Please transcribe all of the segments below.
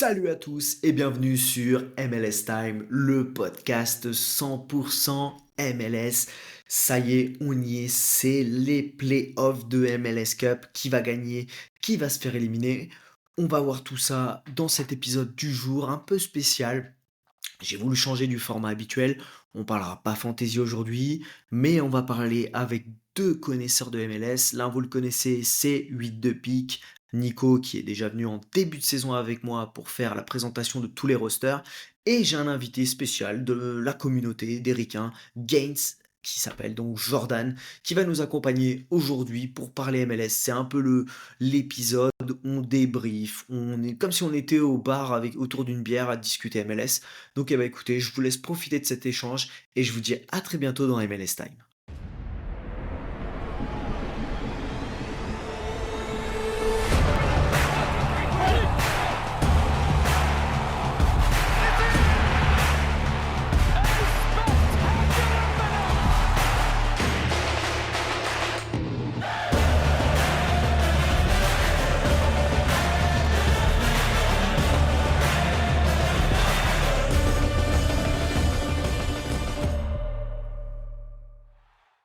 Salut à tous et bienvenue sur MLS Time, le podcast 100% MLS. Ça y est, on y est, c'est les playoffs de MLS Cup. Qui va gagner? Qui va se faire éliminer? On va voir tout ça dans cet épisode du jour, un peu spécial. J'ai voulu changer du format habituel. On parlera pas fantasy aujourd'hui, mais on va parler avec deux connaisseurs de MLS. L'un, vous le connaissez, c'est 8 de pique. Nico, qui est déjà venu en début de saison avec moi pour faire la présentation de tous les rosters. Et j'ai un invité spécial de la communauté des Ricains, Gaines, qui s'appelle donc Jordan, qui va nous accompagner aujourd'hui pour parler MLS. C'est un peu l'épisode, on débrief, on est comme si on était au bar avec, autour d'une bière à discuter MLS. Donc, écoutez, je vous laisse profiter de cet échange et je vous dis à très bientôt dans MLS Time.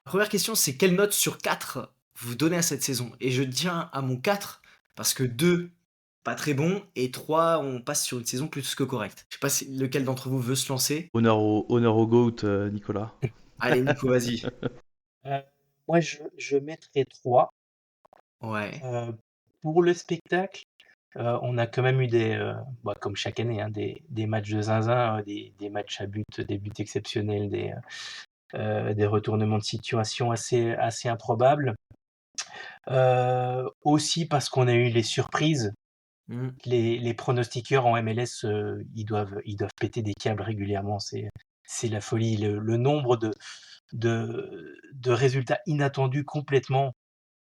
Première question, c'est quelle note sur 4 vous donnez à cette saison? Et je tiens à mon 4 parce que 2, pas très bon, et 3, on passe sur une saison plus que correcte. Je sais pas lequel d'entre vous veut se lancer. Honneur au GOAT, Nicolas. Allez, Nico, vas-y. Euh, moi, je mettrais 3. Ouais. Pour le spectacle, on a quand même eu comme chaque année, hein, des matchs de zinzin, des matchs à but, des buts exceptionnels, des retournements de situation assez improbables. Aussi parce qu'on a eu les surprises. Mm. Les pronostiqueurs en MLS, ils doivent péter des câbles régulièrement. C'est la folie. Le nombre de résultats inattendus complètement.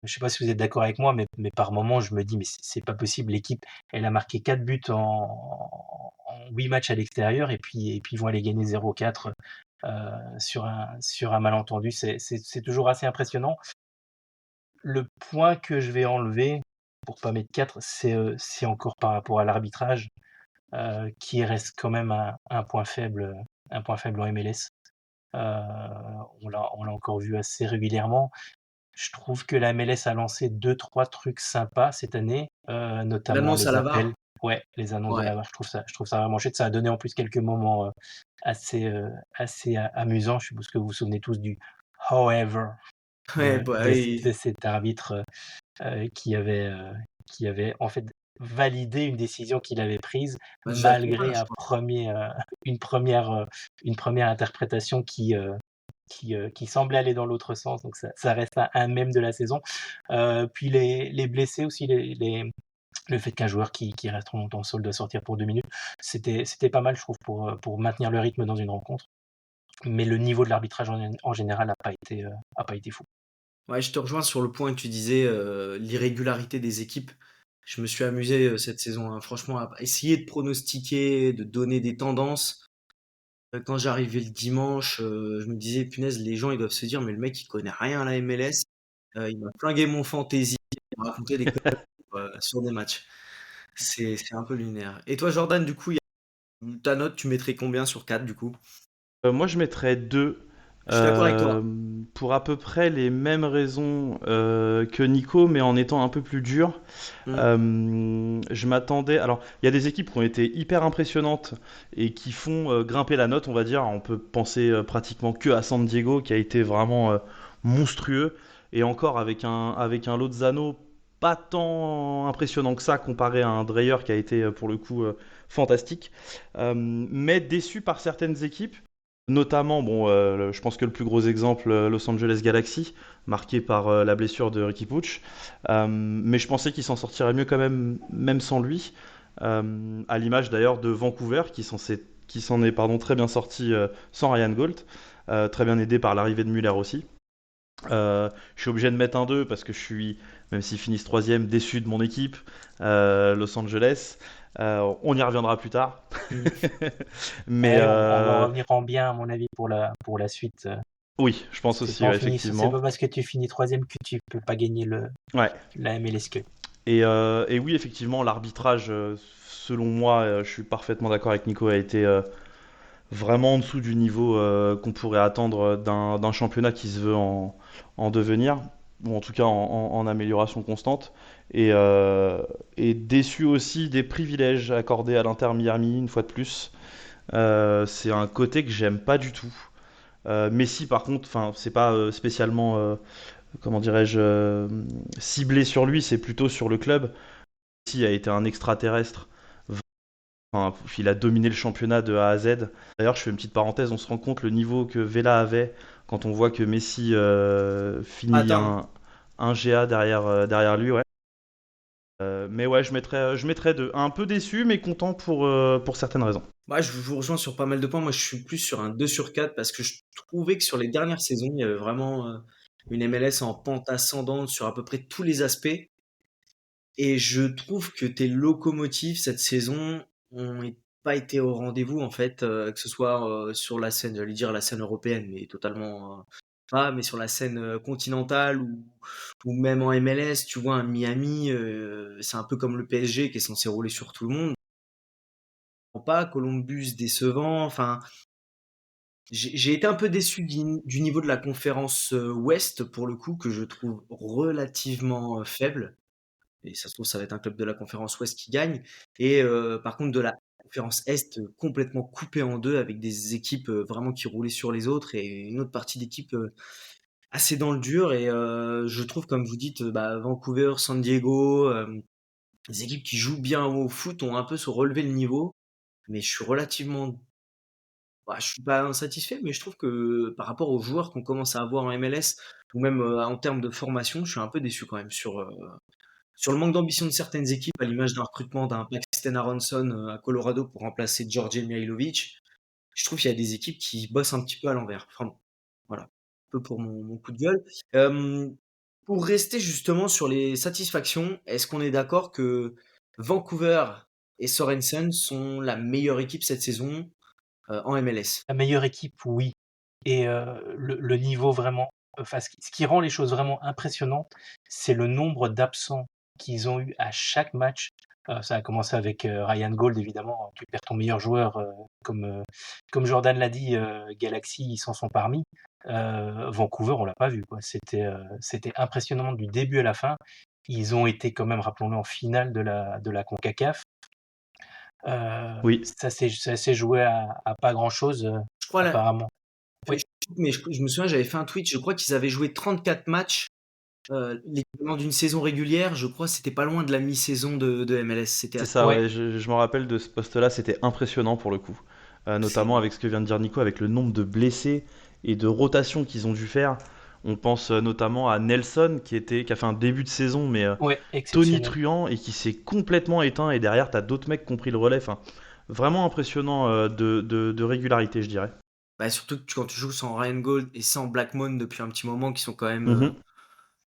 Je sais pas si vous êtes d'accord avec moi, mais par moment, je me dis, mais c'est pas possible. L'équipe, elle a marqué 4 buts en 8 matchs à l'extérieur, et puis ils vont aller gagner 0-4 sur un malentendu. C'est toujours assez impressionnant. Le point que je vais enlever, pour pas mettre 4, c'est encore par rapport à l'arbitrage, qui reste quand même un point faible en MLS. On l'a encore vu assez régulièrement. Je trouve que la MLS a lancé 2-3 trucs sympas cette année, notamment L'annonce à les la appels. VAR. Ouais, les annonces de Ouais. la VAR, je trouve ça vraiment chouette. Ça a donné en plus quelques moments assez amusants. Je suppose que vous vous souvenez tous du however Ouais, de, bah de, oui. de cet arbitre qui avait en fait validé une décision qu'il avait prise Bah, malgré je crois. une première interprétation qui semblait aller dans l'autre sens. Donc ça reste un mème de la saison. Puis les blessés aussi, le fait qu'un joueur qui reste trop longtemps au sol doit sortir pour 2 minutes, c'était pas mal, je trouve, pour maintenir le rythme dans une rencontre. Mais le niveau de l'arbitrage en général n'a pas été fou. Ouais, je te rejoins sur le point que tu disais, l'irrégularité des équipes. Je me suis amusé cette saison, hein, franchement, à essayer de pronostiquer, de donner des tendances. Quand j'arrivais le dimanche, je me disais, punaise, les gens ils doivent se dire, mais le mec il connaît rien à la MLS, il m'a flingué mon fantasy, il m'a raconté des conneries sur des matchs. C'est un peu lunaire. Et toi, Jordan, du coup, ta note, tu mettrais combien sur 4 du coup? Moi, je mettrais 2, Je suis d'accord avec toi. pour à peu près les mêmes raisons que Nico, mais en étant un peu plus dur. Hmm. Je m'attendais. Alors, il y a des équipes qui ont été hyper impressionnantes et qui font grimper la note, on va dire. On peut penser pratiquement que à San Diego, qui a été vraiment monstrueux. Et encore avec un Lozano pas tant impressionnant que ça, comparé à un Dreyer qui a été pour le coup fantastique. Mais déçu par certaines équipes. Notamment, bon, je pense que le plus gros exemple, Los Angeles Galaxy, marqué par la blessure de Ricky Puig. Mais je pensais qu'il s'en sortirait mieux quand même sans lui. À l'image d'ailleurs de Vancouver, qui s'en est très bien sorti sans Ryan Gault, très bien aidé par l'arrivée de Muller aussi. Je suis obligé de mettre un 2 parce que je suis, même s'ils finissent troisième, déçu de mon équipe, Los Angeles. On y reviendra plus tard. Hmm. Mais Ouais, on va revenir en bien, à mon avis, pour la suite. oui, je pense Parce que aussi, quand ouais, c'est pas effectivement. parce que tu finis troisième que tu peux pas gagner Ouais. la MLS Cup. Et oui, effectivement, l'arbitrage, selon moi, je suis parfaitement d'accord avec Nico, a été vraiment en dessous du niveau qu'on pourrait attendre d'un championnat qui se veut en devenir, ou en tout cas en amélioration constante. Et, euh, et déçu aussi des privilèges accordés à l'Inter Miami, une fois de plus. C'est un côté que j'aime pas du tout. Messi, par contre, enfin, c'est pas spécialement, comment dirais-je, ciblé sur lui, c'est plutôt sur le club. Messi a été un extraterrestre. Enfin, il a dominé le championnat de A à Z. D'ailleurs, je fais une petite parenthèse, on se rend compte le niveau que Vela avait quand on voit que Messi finit Attends, un GA derrière lui. Ouais. Mais ouais, je mettrais un peu déçu, mais content pour certaines raisons. moi je vous rejoins sur pas mal de points. Moi je suis plus sur un 2 sur 4 parce que je trouvais que sur les dernières saisons, il y avait vraiment une MLS en pente ascendante sur à peu près tous les aspects. Et je trouve que tes locomotives cette saison ont pas été au rendez-vous en fait, que ce soit sur la scène, j'allais dire la scène européenne, mais totalement pas, mais sur la scène continentale ou même en MLS, tu vois, un Miami, c'est un peu comme le PSG qui est censé rouler sur tout le monde. Pas Columbus décevant, enfin, j'ai été un peu déçu du niveau de la conférence Ouest pour le coup, que je trouve relativement faible. Et ça se trouve, ça va être un club de la conférence Ouest qui gagne. Et par contre, de la conférence Est, complètement coupée en deux, avec des équipes vraiment qui roulaient sur les autres et une autre partie d'équipes assez dans le dur. Et je trouve, comme vous dites, bah, Vancouver, San Diego, des équipes qui jouent bien au foot ont un peu se relevé le niveau. Mais je suis relativement. Bah, je suis pas insatisfait, mais je trouve que par rapport aux joueurs qu'on commence à avoir en MLS, ou même en termes de formation, je suis un peu déçu quand même sur le manque d'ambition de certaines équipes, à l'image d'un recrutement d'un Paxton Aronson à Colorado pour remplacer Georgi Mihailovic. Je trouve qu'il y a des équipes qui bossent un petit peu à l'envers, vraiment. Voilà, un peu pour mon coup de gueule. Euh, pour rester justement sur les satisfactions, est-ce qu'on est d'accord que Vancouver et Sorensen sont la meilleure équipe cette saison en MLS? La meilleure équipe, oui. Et le niveau vraiment, enfin, ce qui rend les choses vraiment impressionnantes, c'est le nombre d'absents qu'ils ont eu à chaque match. Ça a commencé avec Ryan Gold, évidemment. Tu perds ton meilleur joueur, comme Jordan l'a dit, Galaxy, ils s'en sont parmi. Vancouver, on l'a pas vu, quoi. C'était impressionnant du début à la fin. Ils ont été quand même, rappelons-le, en finale de la CONCACAF. Oui, Ça s'est joué à pas grand-chose, Je crois, apparemment. Oui. mais je me souviens, j'avais fait un tweet, je crois qu'ils avaient joué 34 matchs. L'équivalent d'une saison régulière, je crois, c'était pas loin de la mi-saison de MLS. C'était c'est assez. ça, Ouais, ouais, je me rappelle de ce poste-là, c'était impressionnant pour le coup. Notamment C'est avec ce que vient de dire Nico, avec le nombre de blessés et de rotations qu'ils ont dû faire. On pense notamment à Nelson qui a fait un début de saison, mais ouais, exceptionnel. tonitruant et qui s'est complètement éteint. Et derrière, t'as d'autres mecs qui ont pris le relais. Enfin, vraiment impressionnant de régularité, je dirais. bah, surtout que quand tu joues sans Ryan Gold et sans Blackmon depuis un petit moment, qui sont quand même Mhm.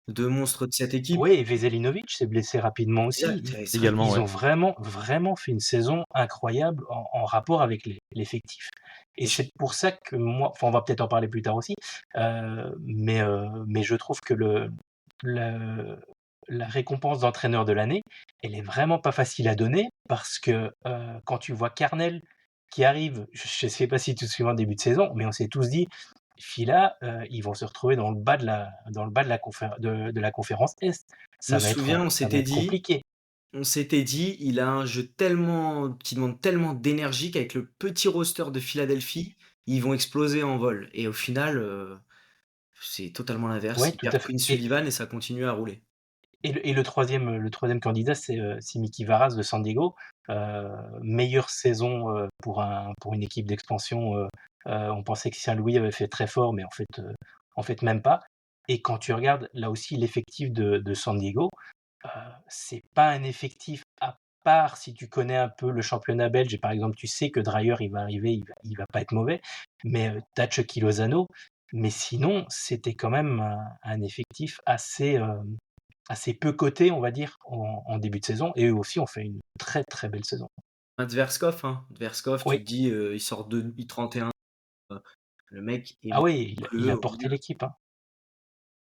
deux monstres de cette équipe. Oui, et Veselinovic s'est blessé rapidement aussi. Exact, c'est vrai Également, Ils ouais. ont vraiment, vraiment fait une saison incroyable en rapport avec l'effectif. Et et je- c'est pour ça que moi, enfin, on va peut-être en parler plus tard aussi, mais je trouve que le- la récompense d'entraîneur de l'année, elle est vraiment pas facile à donner parce que quand tu vois Carnel qui arrive, je ne sais pas si tu te souviens en début de saison, mais on s'est tous dit, Fila, ils vont se retrouver dans le bas de la conférence Est. me Ça va être, souviens, ça va être compliqué. on s'était dit, il a un jeu tellement, qui demande tellement d'énergie qu'avec le petit roster de Philadelphie, ils vont exploser en vol. Et au final, c'est totalement l'inverse. Ouais, Ils tout à perdent fait. Quinn Sullivan et ça continue à rouler. Et le troisième candidat, c'est Mickey Varas de San Diego. Meilleure saison pour une équipe d'expansion. On pensait que Saint-Louis avait fait très fort, mais en fait même pas. Et quand tu regardes là aussi l'effectif de San Diego, c'est pas un effectif à part si tu connais un peu le championnat belge. Et par exemple, tu sais que Dreyer il va arriver, il va pas être mauvais. Mais t'as Chucky Lozano. Mais sinon, c'était quand même un effectif assez peu cotés, on va dire, en début de saison. Et eux aussi ont fait une très très belle saison. Un Dverskov, hein. Dverskov, tu te Oui. dis, il sort de I31. Le mec est Ah oui, il monstrueux a au porté milieu. l'équipe, hein.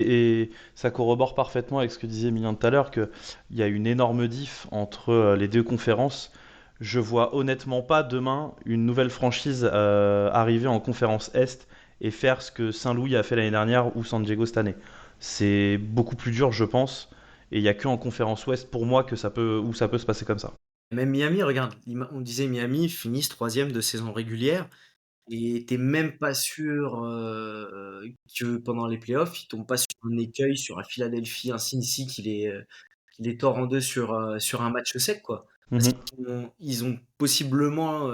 Et ça corrobore parfaitement avec ce que disait Emilien tout à l'heure, qu'il y a une énorme diff entre les deux conférences. Je vois honnêtement pas demain une nouvelle franchise arriver en conférence Est et faire ce que Saint-Louis a fait l'année dernière ou San Diego cette année. C'est beaucoup plus dur, je pense. Et il n'y a que en conférence Ouest pour moi que où ça peut se passer comme ça. Même Miami, regarde, on disait Miami finissent troisième de saison régulière et t'es même pas sûr que pendant les playoffs, ils tombent pas sur un écueil, sur un Philadelphie, un Cincy qui les tord en deux sur un match sec, quoi. Parce Mhm. qu'ils ont possiblement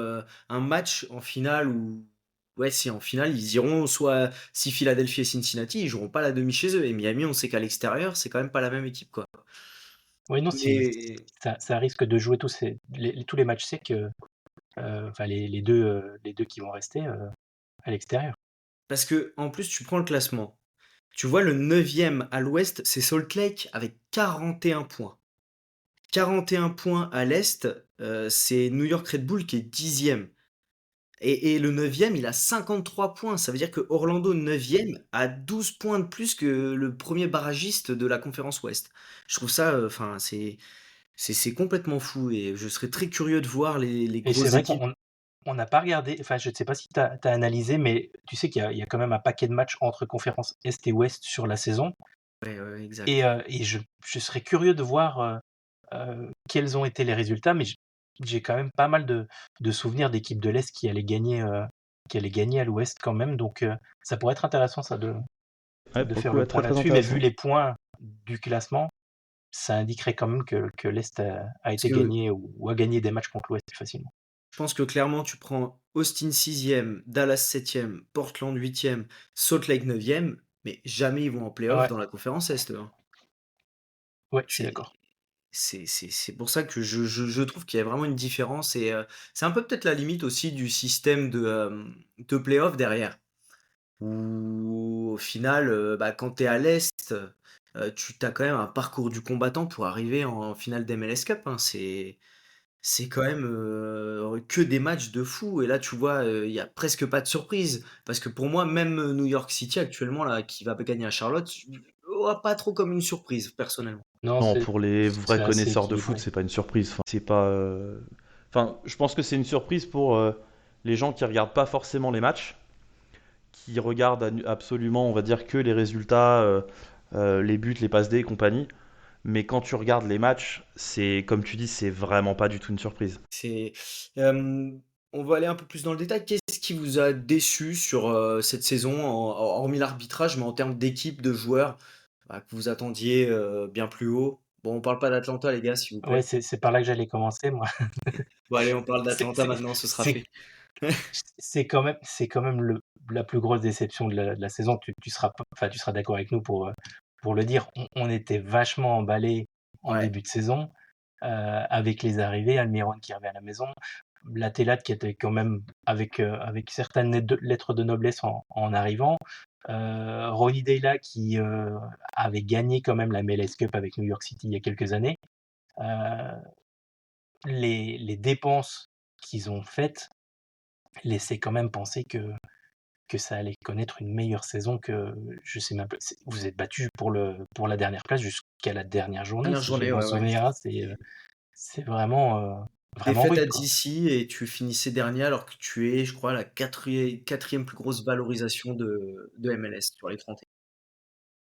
un match en finale où, ouais, si en finale, ils iront soit si Philadelphie et Cincinnati, ils joueront pas la demi chez eux. Et Miami, on sait qu'à l'extérieur, c'est quand même pas la même équipe, quoi. Oui, non, si Mais ça risque de jouer tous les matchs secs, enfin les 2 qui vont rester, à l'extérieur. parce que en plus, tu prends le classement. Tu vois, le neuvième à l'ouest, c'est Salt Lake avec 41 points. 41 points à l'est, c'est New York Red Bull qui est dixième. Et le neuvième, il a 53 points. Ça veut dire que Orlando, neuvième, a 12 points de plus que le premier barragiste de la conférence Ouest. Je trouve ça, enfin, c'est complètement fou et je serais très curieux de voir les Et c'est grosses vrai équipes. qu'on n'a pas regardé, enfin, je ne sais pas si tu as analysé, mais tu sais qu'il y a quand même un paquet de matchs entre conférences Est et Ouest sur la saison Ouais, ouais, exact. et je serais curieux de voir, quels ont été les résultats, mais j'ai quand même pas mal de souvenirs d'équipes de l'Est qui allaient gagner à l'Ouest quand même, donc ça pourrait être intéressant ça Ouais, de pour le faire coup, le ouais, point très très là-dessus, mais vu intéressant. les points du classement, ça indiquerait quand même que l'Est a Parce été que gagné ou a gagné des matchs contre l'Ouest plus facilement. je pense que clairement, tu prends Austin sixième, Dallas septième, Portland huitième, Salt Lake neuvième, mais jamais ils vont en playoff Ouais, dans la conférence Est, eux, hein. ouais, je suis C'est d'accord. c'est pour ça que je trouve qu'il y a vraiment une différence et c'est un peu peut-être la limite aussi du système de play-off derrière. Où au final, bah, quand tu es à l'est, tu as quand même un parcours du combattant pour arriver en finale d'MLS Cup, hein. C'est quand même, que des matchs de fou et là, tu vois, il y a presque pas de surprise. Parce que pour moi, même, New York City actuellement là, qui va gagner à Charlotte, je vois pas trop comme une surprise personnellement. Non, Non, pour les vrais c'est assez connaisseurs de foot, équilibré. c'est pas une surprise. Enfin, c'est pas. Enfin, je pense que c'est une surprise pour les gens qui regardent pas forcément les matchs, qui regardent absolument, on va dire, que les résultats, les buts, les passes D et compagnie. Mais quand tu regardes les matchs, c'est comme tu dis, c'est vraiment pas du tout une surprise. C'est, on va aller un peu plus dans le détail. Qu'est-ce qui vous a déçu sur, cette saison, hormis l'arbitrage, mais en termes d'équipe, de joueurs, bah, que vous attendiez, bien plus haut? Bon, on parle pas d'Atlanta les gars, s'il vous Ouais, plaît. c'est par là que j'allais commencer moi. Bon allez, on parle C'est d'Atlanta c'est maintenant, ce sera c'est fait. c'est quand même la plus grosse déception de la saison. Tu seras pas enfin, tu seras d'accord avec nous pour le dire. On était vachement emballés en Ouais, début de saison, avec les arrivées, Almiron qui revient à la maison, Latellate qui était quand même avec certaines lettres de noblesse en arrivant, Ronny Deila qui, avait gagné quand même la MLS Cup avec New York City il y a quelques années. Heu, les dépenses qu'ils ont faites laissaient quand même penser que ça allait connaître une meilleure saison que je sais même pas vous êtes battus pour la dernière place jusqu'à la dernière journée, dernière si j'ai journée, bon ouais, ouais. souvenir, hein. C'est vraiment, vraiment Défaite rude, à quoi. DC et tu finissais dernier alors que tu es, je crois, la quatrième plus grosse valorisation de MLS sur les 30.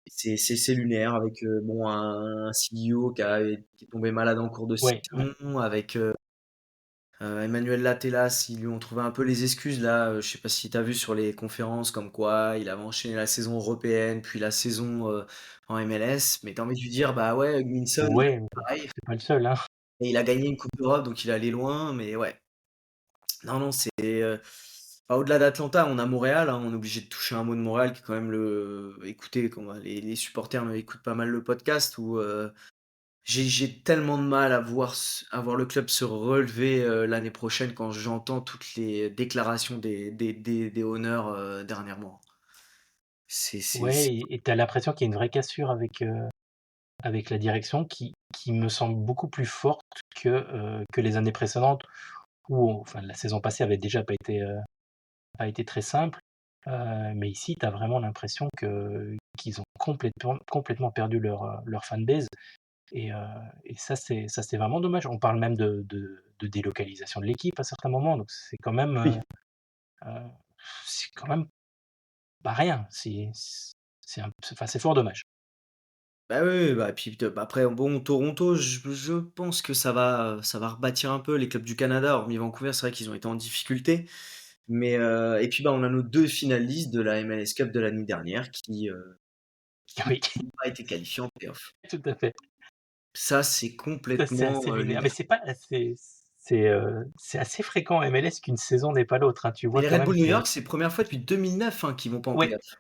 C'est lunaire avec bon, un CEO qui est tombé malade en cours de Ouais, ouais. saison, avec Emmanuel Lattelas, ils lui ont trouvé un peu les excuses là. Je sais pas si tu as vu sur les conférences comme quoi il avait enchaîné la saison européenne, puis la saison en MLS. Mais t'as envie de lui dire, bah ouais, Minson, il a Ouais, fait pareil. c'est pas le seul, hein. Et il a gagné une Coupe d'Europe, donc il est allé loin. Mais ouais, non, non, c'est. Enfin, au-delà d'Atlanta, on a Montréal, hein, on est obligé de toucher un mot de Montréal qui est quand même le. Écoutez, les supporters écoutent pas mal le podcast où j'ai tellement de mal à voir le club se relever l'année prochaine quand j'entends toutes les déclarations des honneurs dernièrement. Ouais et tu l'impression qu'il y a une vraie cassure avec la direction qui me semble beaucoup plus forte que les années précédentes où enfin la saison passée avait déjà pas été très simple. Mais ici, tu as vraiment l'impression qu'ils ont complètement perdu leur fanbase. Et, euh, et ça, c'est vraiment dommage. On parle même de délocalisation de l'équipe à certains moments. Donc Oui, euh, c'est quand même pas rien. Enfin, c'est fort dommage. Bah, oui, oui, bah, puis t après bon, Toronto, je pense que ça va rebâtir un peu les clubs du Canada, hormis Vancouver, c'est vrai qu'ils ont été en difficulté. Mais, et puis, bah, on a nos 2 finalistes de la MLS Cup de l'année dernière qui Oui, n'ont pas été qualifiés en play-off. tout à fait. Ça, c'est Ça, c'est complètement, assez lunaire. Mais lunaire. c'est pas, c'est assez fréquent en MLS qu'une saison n'est pas l'autre, hein. Tu Mais vois les quand Red même Bull New que, York, c'est première fois depuis 2009, hein, qu'ils vont pas en ouais, play-off.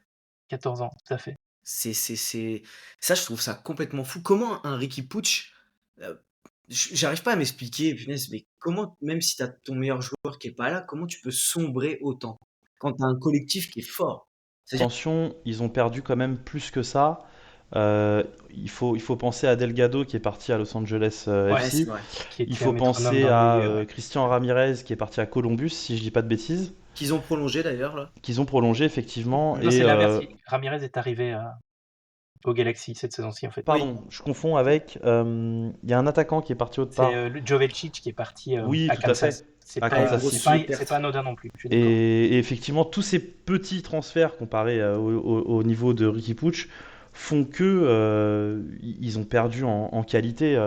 14 ans, tout à fait. C'est ça, je trouve ça complètement fou. Comment un Ricky Puig, j'arrive pas à m'expliquer, punaise, mais comment, même si tu as ton meilleur joueur qui est pas là, comment tu peux sombrer autant? Quand tu as un collectif qui est fort? C'est-à-dire attention, ils ont perdu quand même plus que ça. Il faut penser à Delgado qui est parti à Los Angeles ouais, c'est FC. vrai. Qui Il était un faut métronome penser dans le à milieu, ouais. Christian Ramirez qui est parti à Columbus, si je dis pas de bêtises, Qu'ils ont prolongé d'ailleurs là. qu'ils ont prolongé effectivement. Non, Mmh. c'est Et l'inverse. Ramirez est arrivé au Galaxy cette saison-ci, en fait. Oui, pardon, je confonds avec. Il y a un attaquant qui est parti autre C'est part. le Jovelcic qui est parti Oui, à tout à fait, Kansas. C'est à pas, ouais, Kansas c'est grosse pas, City. c'est pas perte. anodin non plus, je suis d'accord. Et effectivement, tous ces petits transferts comparés au niveau de Ricky Puig font que ils ont perdu en qualité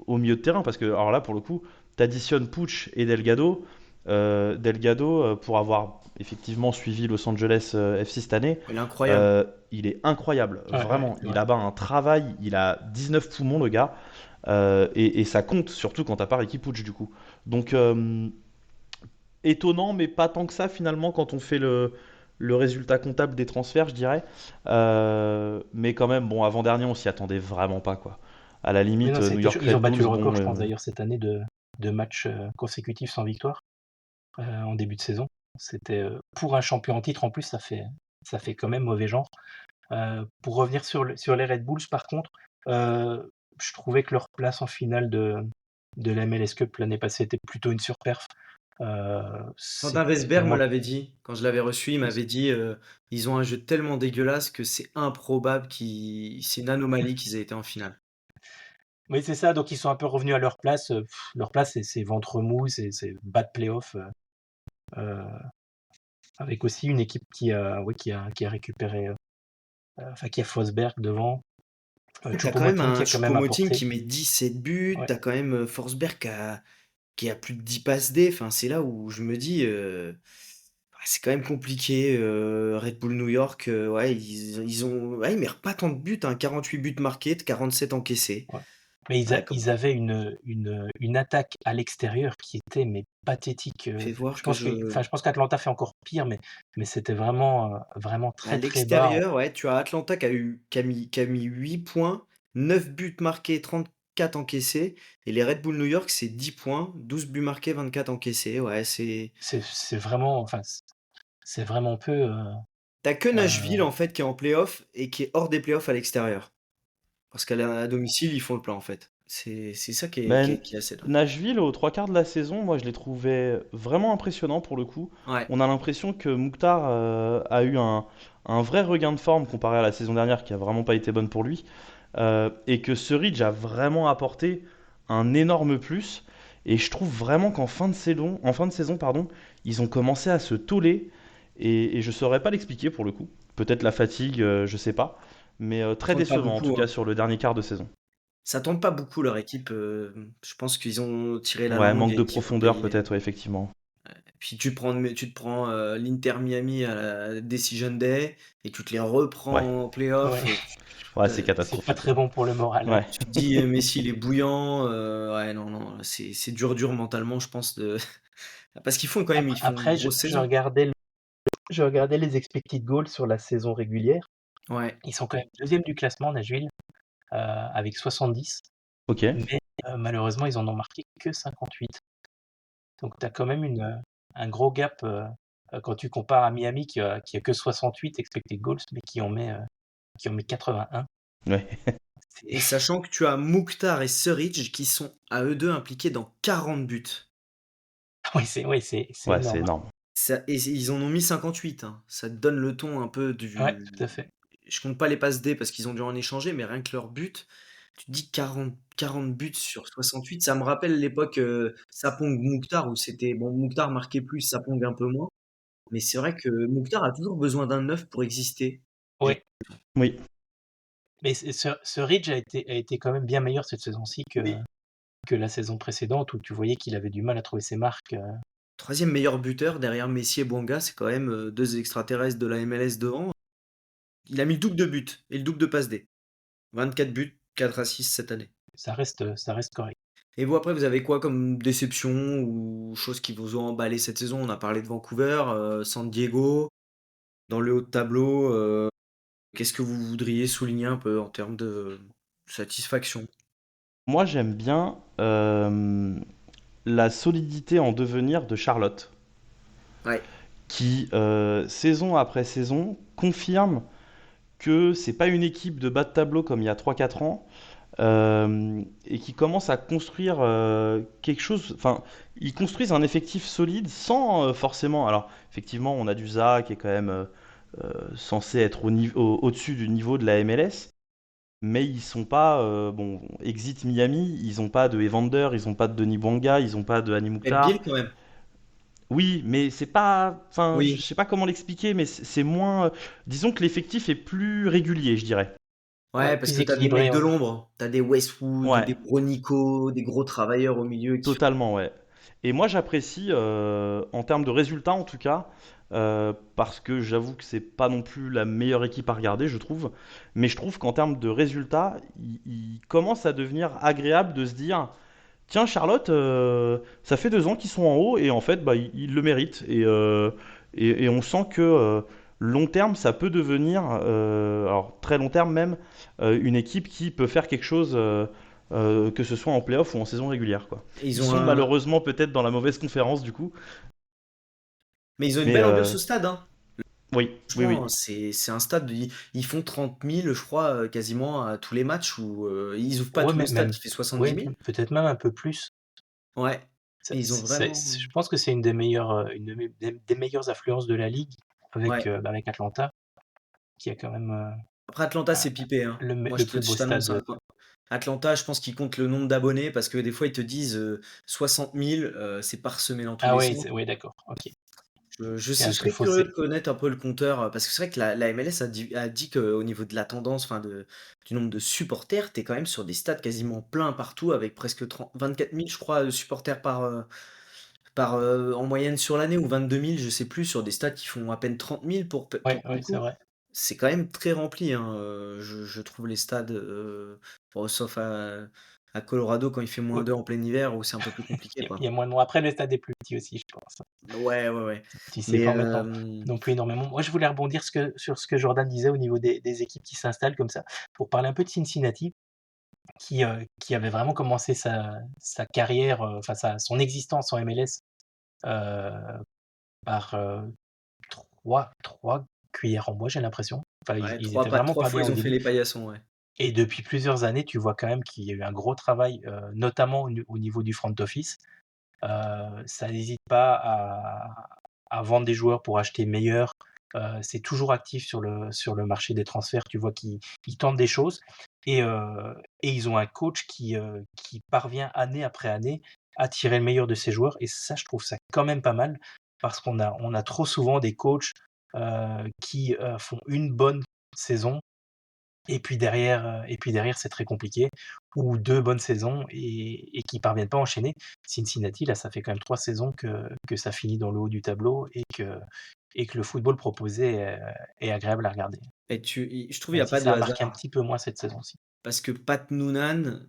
au milieu de terrain. Parce que, alors là, pour le coup, t'additionnes Puig et Delgado. Delgado, pour avoir effectivement suivi Los Angeles FC cette année, Il est incroyable. il est incroyable. Ouais, ouais, Vraiment, c'est il vrai. a un travail, il a 19 poumons, le gars. Et ça compte, surtout quand t'as pas Ricky Puig, du coup. Donc, étonnant, mais pas tant que ça finalement quand on fait le résultat comptable des transferts, je dirais. Mais quand même, bon, avant-dernier, on s'y attendait vraiment pas, quoi. À la Mais limite, non, New c'était chaud. York Ils ont Red battu le Bulls, record, bon, je pense, d'ailleurs, cette année de matchs consécutifs sans victoire en début de saison. C'était pour un champion en titre, en plus, ça fait quand même mauvais genre. Pour revenir sur les Red Bulls, par contre, je trouvais que leur place en finale de la MLS Cup l'année passée était plutôt une surperf. Quentin C'était Vesberg me vraiment. l'avait dit, quand je l'avais reçu, il m'avait dit, «Ils ont un jeu tellement dégueulasse que c'est improbable qu'ils c'est une anomalie qu'ils aient été en finale». Oui, c'est ça. Donc ils sont un peu revenus à leur place. Leur place, c'est ventre mou, c'est bas de playoff. Euh, avec aussi une équipe ouais, qui a récupéré, enfin qui a Forsberg devant, Ouais, tu quand même Choupo-Moting qui un a quand même Choupo-Moting apporté. qui met 17 buts, Ouais. t'as quand même, Forsberg qui a plus de 10 passes D, enfin, c'est là où je me dis, c'est quand même compliqué, Red Bull New York, ouais, ils ont ouais, ils mettent pas tant de buts, hein, 48 buts marqués, 47 encaissés. Ouais. Mais Ouais, comme ils avaient une attaque à l'extérieur qui était mais pathétique. fais voir Je que pense je pense qu'Atlanta fait encore pire, mais c'était vraiment à très très bas. l'extérieur, ouais, tu as Atlanta qui a mis 8 points, 9 buts marqués, 34 encaissés et les Red Bull New York, c'est 10 points, 12 buts marqués, 24 encaissés. Ouais, C'est vraiment, enfin, c'est vraiment peu. t'as que Euh, Nashville, en fait, qui est en play-off et qui est hors des play-offs à l'extérieur. Parce qu'à domicile, ils font le plein, en fait. C'est ça qui est qui ben, est qui est assez dingue. Nashville, aux trois quarts de la saison, moi je les trouvais vraiment impressionnants pour le coup. Ouais. On a l'impression que Mukhtar a eu un vrai regain de forme comparé à la saison dernière qui a vraiment pas été bonne pour lui. Et que Surridge a vraiment apporté un énorme plus. Et je trouve vraiment qu'en fin de saison, pardon, ils ont commencé à se toller. Et je saurais pas l'expliquer pour le coup. Peut-être la fatigue, je sais pas. Mais Ça très tourne pas décevant en tout beaucoup, cas hein. sur le dernier quart de saison. Ça tourne pas beaucoup, leur équipe, je pense qu'ils ont tiré la Ouais, langue manque de et qu'il faut profondeur payer. peut-être, ouais, effectivement. Puis tu te prends, l'Inter Miami à la Decision Day et tu te les reprends Ouais, en play-off, ouais, ouais, c'est c'est pas catastrophique, très quoi. bon pour le moral, ouais. Ouais. tu te dis, Messi il est bouillant, ouais non, non, c'est dur, mentalement je pense de parce ils font une Après, grosse saison. je regardais les expected goals sur la saison régulière. Ouais, Ils sont quand même deuxième du classement, Nashville, avec 70. Ok. Mais malheureusement, ils en ont marqué que 58. Donc tu as quand même un gros gap quand tu compares à Miami qui a que 68 expected goals, mais qui en met 81. Ouais. et C'est sachant que tu as Mukhtar et Surridge qui sont à eux 2 impliqués dans 40 buts. oui, c'est Ouais, c'est énorme. énorme. Et ils en ont mis 58, hein. Ça te donne le ton un peu Ouais, du. tout à fait. Je compte pas les passes D parce qu'ils ont dû en échanger, mais rien que leurs buts, tu te dis 40 buts sur 68, ça me rappelle l'époque Sapong-Mouktar où c'était. Bon, Mouktar marquait plus, Sapong un peu moins. Mais c'est vrai que Mouktar a toujours besoin d'un neuf pour exister. Ouais, Oui. mais ce Ridge a été quand même bien meilleur cette saison-ci Oui. que la saison précédente où tu voyais qu'il avait du mal à trouver ses marques. Troisième meilleur buteur derrière Messi et Bouanga, c'est quand même deux extraterrestres de la MLS devant. Il a mis le double de buts et le double de passes D. 24 buts, 4 assists cette année. Ça reste correct. Et vous, après, vous avez quoi comme déception ou choses qui vous ont emballé cette saison? On a parlé de Vancouver, San Diego, dans le haut de tableau. Qu'est-ce que vous voudriez souligner un peu en termes de satisfaction? Moi, j'aime bien la solidité en devenir de Charlotte, Ouais. qui, saison après saison, confirme que c'est pas une équipe de bas de tableau comme il y a 3 4 ans, et qui commence à construire quelque chose. Enfin, ils construisent un effectif solide sans forcément. Alors, effectivement, on a du Zaha qui est quand même censé être au-dessus du niveau de la MLS, mais ils sont pas. Bon, exit Miami, ils ont pas de Evander, ils ont pas de Denis Bouanga, ils ont pas de Hani Et Bill Mouktar. quand même. Oui, mais c'est pas. Enfin, je Oui. sais pas comment l'expliquer, mais c'est moins. Disons que l'effectif est plus régulier, je dirais. Ouais, Ouais, parce plus que t'as des équilibré, mecs de ouais. l'ombre. T'as des Westwood, Ouais. des Bronico, des gros travailleurs au milieu qui font. Totalement, ouais. Et moi, j'apprécie, en termes de résultats en tout cas, parce que j'avoue que c'est pas non plus la meilleure équipe à regarder, je trouve. Mais je trouve qu'en termes de résultats, il commence à devenir agréable de se dire, tiens, Charlotte, ça fait 2 ans qu'ils sont en haut et en fait, bah, ils le méritent. Et on sent que long terme, ça peut devenir, alors très long terme même, une équipe qui peut faire quelque chose, que ce soit en playoff ou en saison régulière, quoi. Ils Ils ont sont un. malheureusement peut-être dans la mauvaise conférence du coup, Mais ils ont une mais belle ambiance au stade, hein. oui, oui, oui, Franchement, c'est un stade, ils font 30 000, je crois, quasiment à tous les matchs où ils ouvrent pas Ouais, tout le mais stade même, qui fait 70 ouais, 000. peut-être même un peu plus. Ouais. Et ils ont vraiment. Je pense que c'est une des meilleures affluences de la ligue Ouais. avec Atlanta, qui a quand même Après, Atlanta, euh, c'est pipé, hein. Moi, le plus beau je t'annonce stade. un point. Atlanta, je pense qu'ils comptent le nombre d'abonnés parce que des fois, ils te disent 60 000, c'est parsemé dans tous Ah les ouais, sens. ouais, d'accord, ok. Je C'est serais curieux de faussé. connaître un peu le compteur, parce que c'est vrai que la MLS a dit qu'au niveau de la tendance, enfin du nombre de supporters, t'es quand même sur des stades quasiment pleins partout avec presque 24 000, je crois, de supporters en moyenne sur l'année ou 22 000, je sais plus, sur des stades qui font à peine 30 000 Ouais, pour ouais, c'est beaucoup. vrai. C'est quand même très rempli, hein, je trouve les stades, bon, sauf à Colorado quand il fait Ouais, -2 en plein hiver où c'est un peu plus compliqué, il y quoi. a moins de monde. Après, le stade est plus petit aussi, je pense. Ouais, ouais, ouais. Tu sais Mais pas en mettre non plus énormément. Moi, je voulais rebondir sur ce que Jordan disait au niveau des équipes qui s'installent comme ça, pour parler un peu de Cincinnati, qui avait vraiment commencé sa carrière, enfin son existence en MLS, heu, par, 3 cuillères en bois, j'ai l'impression. Enfin, ils ouais, ils 3 étaient pas vraiment 3 pas fois, bien ils au ont fait début les paillassons, ouais. et depuis plusieurs années, tu vois quand même qu'il y a eu un gros travail, notamment au niveau du front office. Ça n'hésite pas à vendre des joueurs pour acheter meilleurs. C'est toujours actif sur le marché des transferts. Tu vois qu'ils tentent des choses et ils ont un coach qui parvient année après année à tirer le meilleur de ses joueurs et ça, je trouve ça quand même pas mal parce qu'on a trop souvent des coachs, qui, font une bonne saison et puis derrière, c'est très compliqué ou 2 bonnes saisons et qui parviennent pas à enchaîner. Cincinnati, là, ça fait quand même 3 saisons que ça finit dans le haut du tableau et que le football proposé est agréable à regarder. Et je trouve il y Même a si pas de ça a marqué un hasard petit peu moins cette saison-ci. parce que Pat Noonan,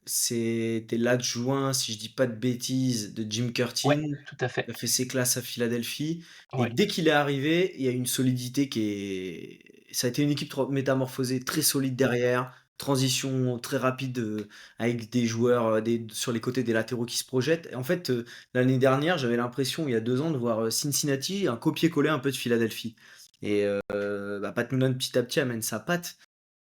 c'était l'adjoint, si je dis pas de bêtises, de Jim Ouais, Curtin. tout à fait. Il a fait ses classes à Philadelphie et Ouais, dès qu'il est arrivé, il y a une solidité qui est ça a été une équipe métamorphosée, très solide derrière, transition très rapide, avec des joueurs, sur les côtés des latéraux qui se projettent et en fait, l'année dernière, j'avais l'impression, il y a 2 ans, de voir, Cincinnati, un copier-coller un peu de Philadelphie et bah, Pat Noonan, petit à petit, amène sa patte,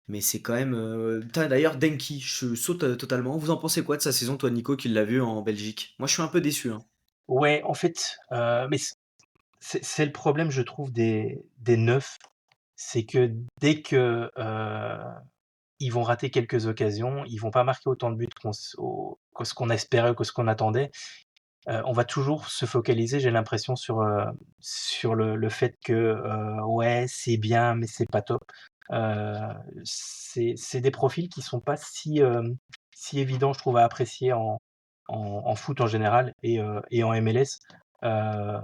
mais c'est quand même, d'ailleurs Denki, je saute, totalement. Vous en pensez quoi de sa saison, toi, Nico, qui l'a vu en Belgique? Moi, je suis un peu déçu, hein. ouais, en fait, mais c'est le problème, je trouve, des neufs, c'est que dès que ils vont rater quelques occasions, ils vont pas marquer autant de buts que ce qu'on espérait, que ce qu'on attendait. On va toujours se focaliser, j'ai l'impression, sur le fait que ouais, c'est bien, mais c'est pas top. Heu, c'est des profils qui sont pas si évidents, je trouve, à apprécier en foot en général et en MLS. Heu,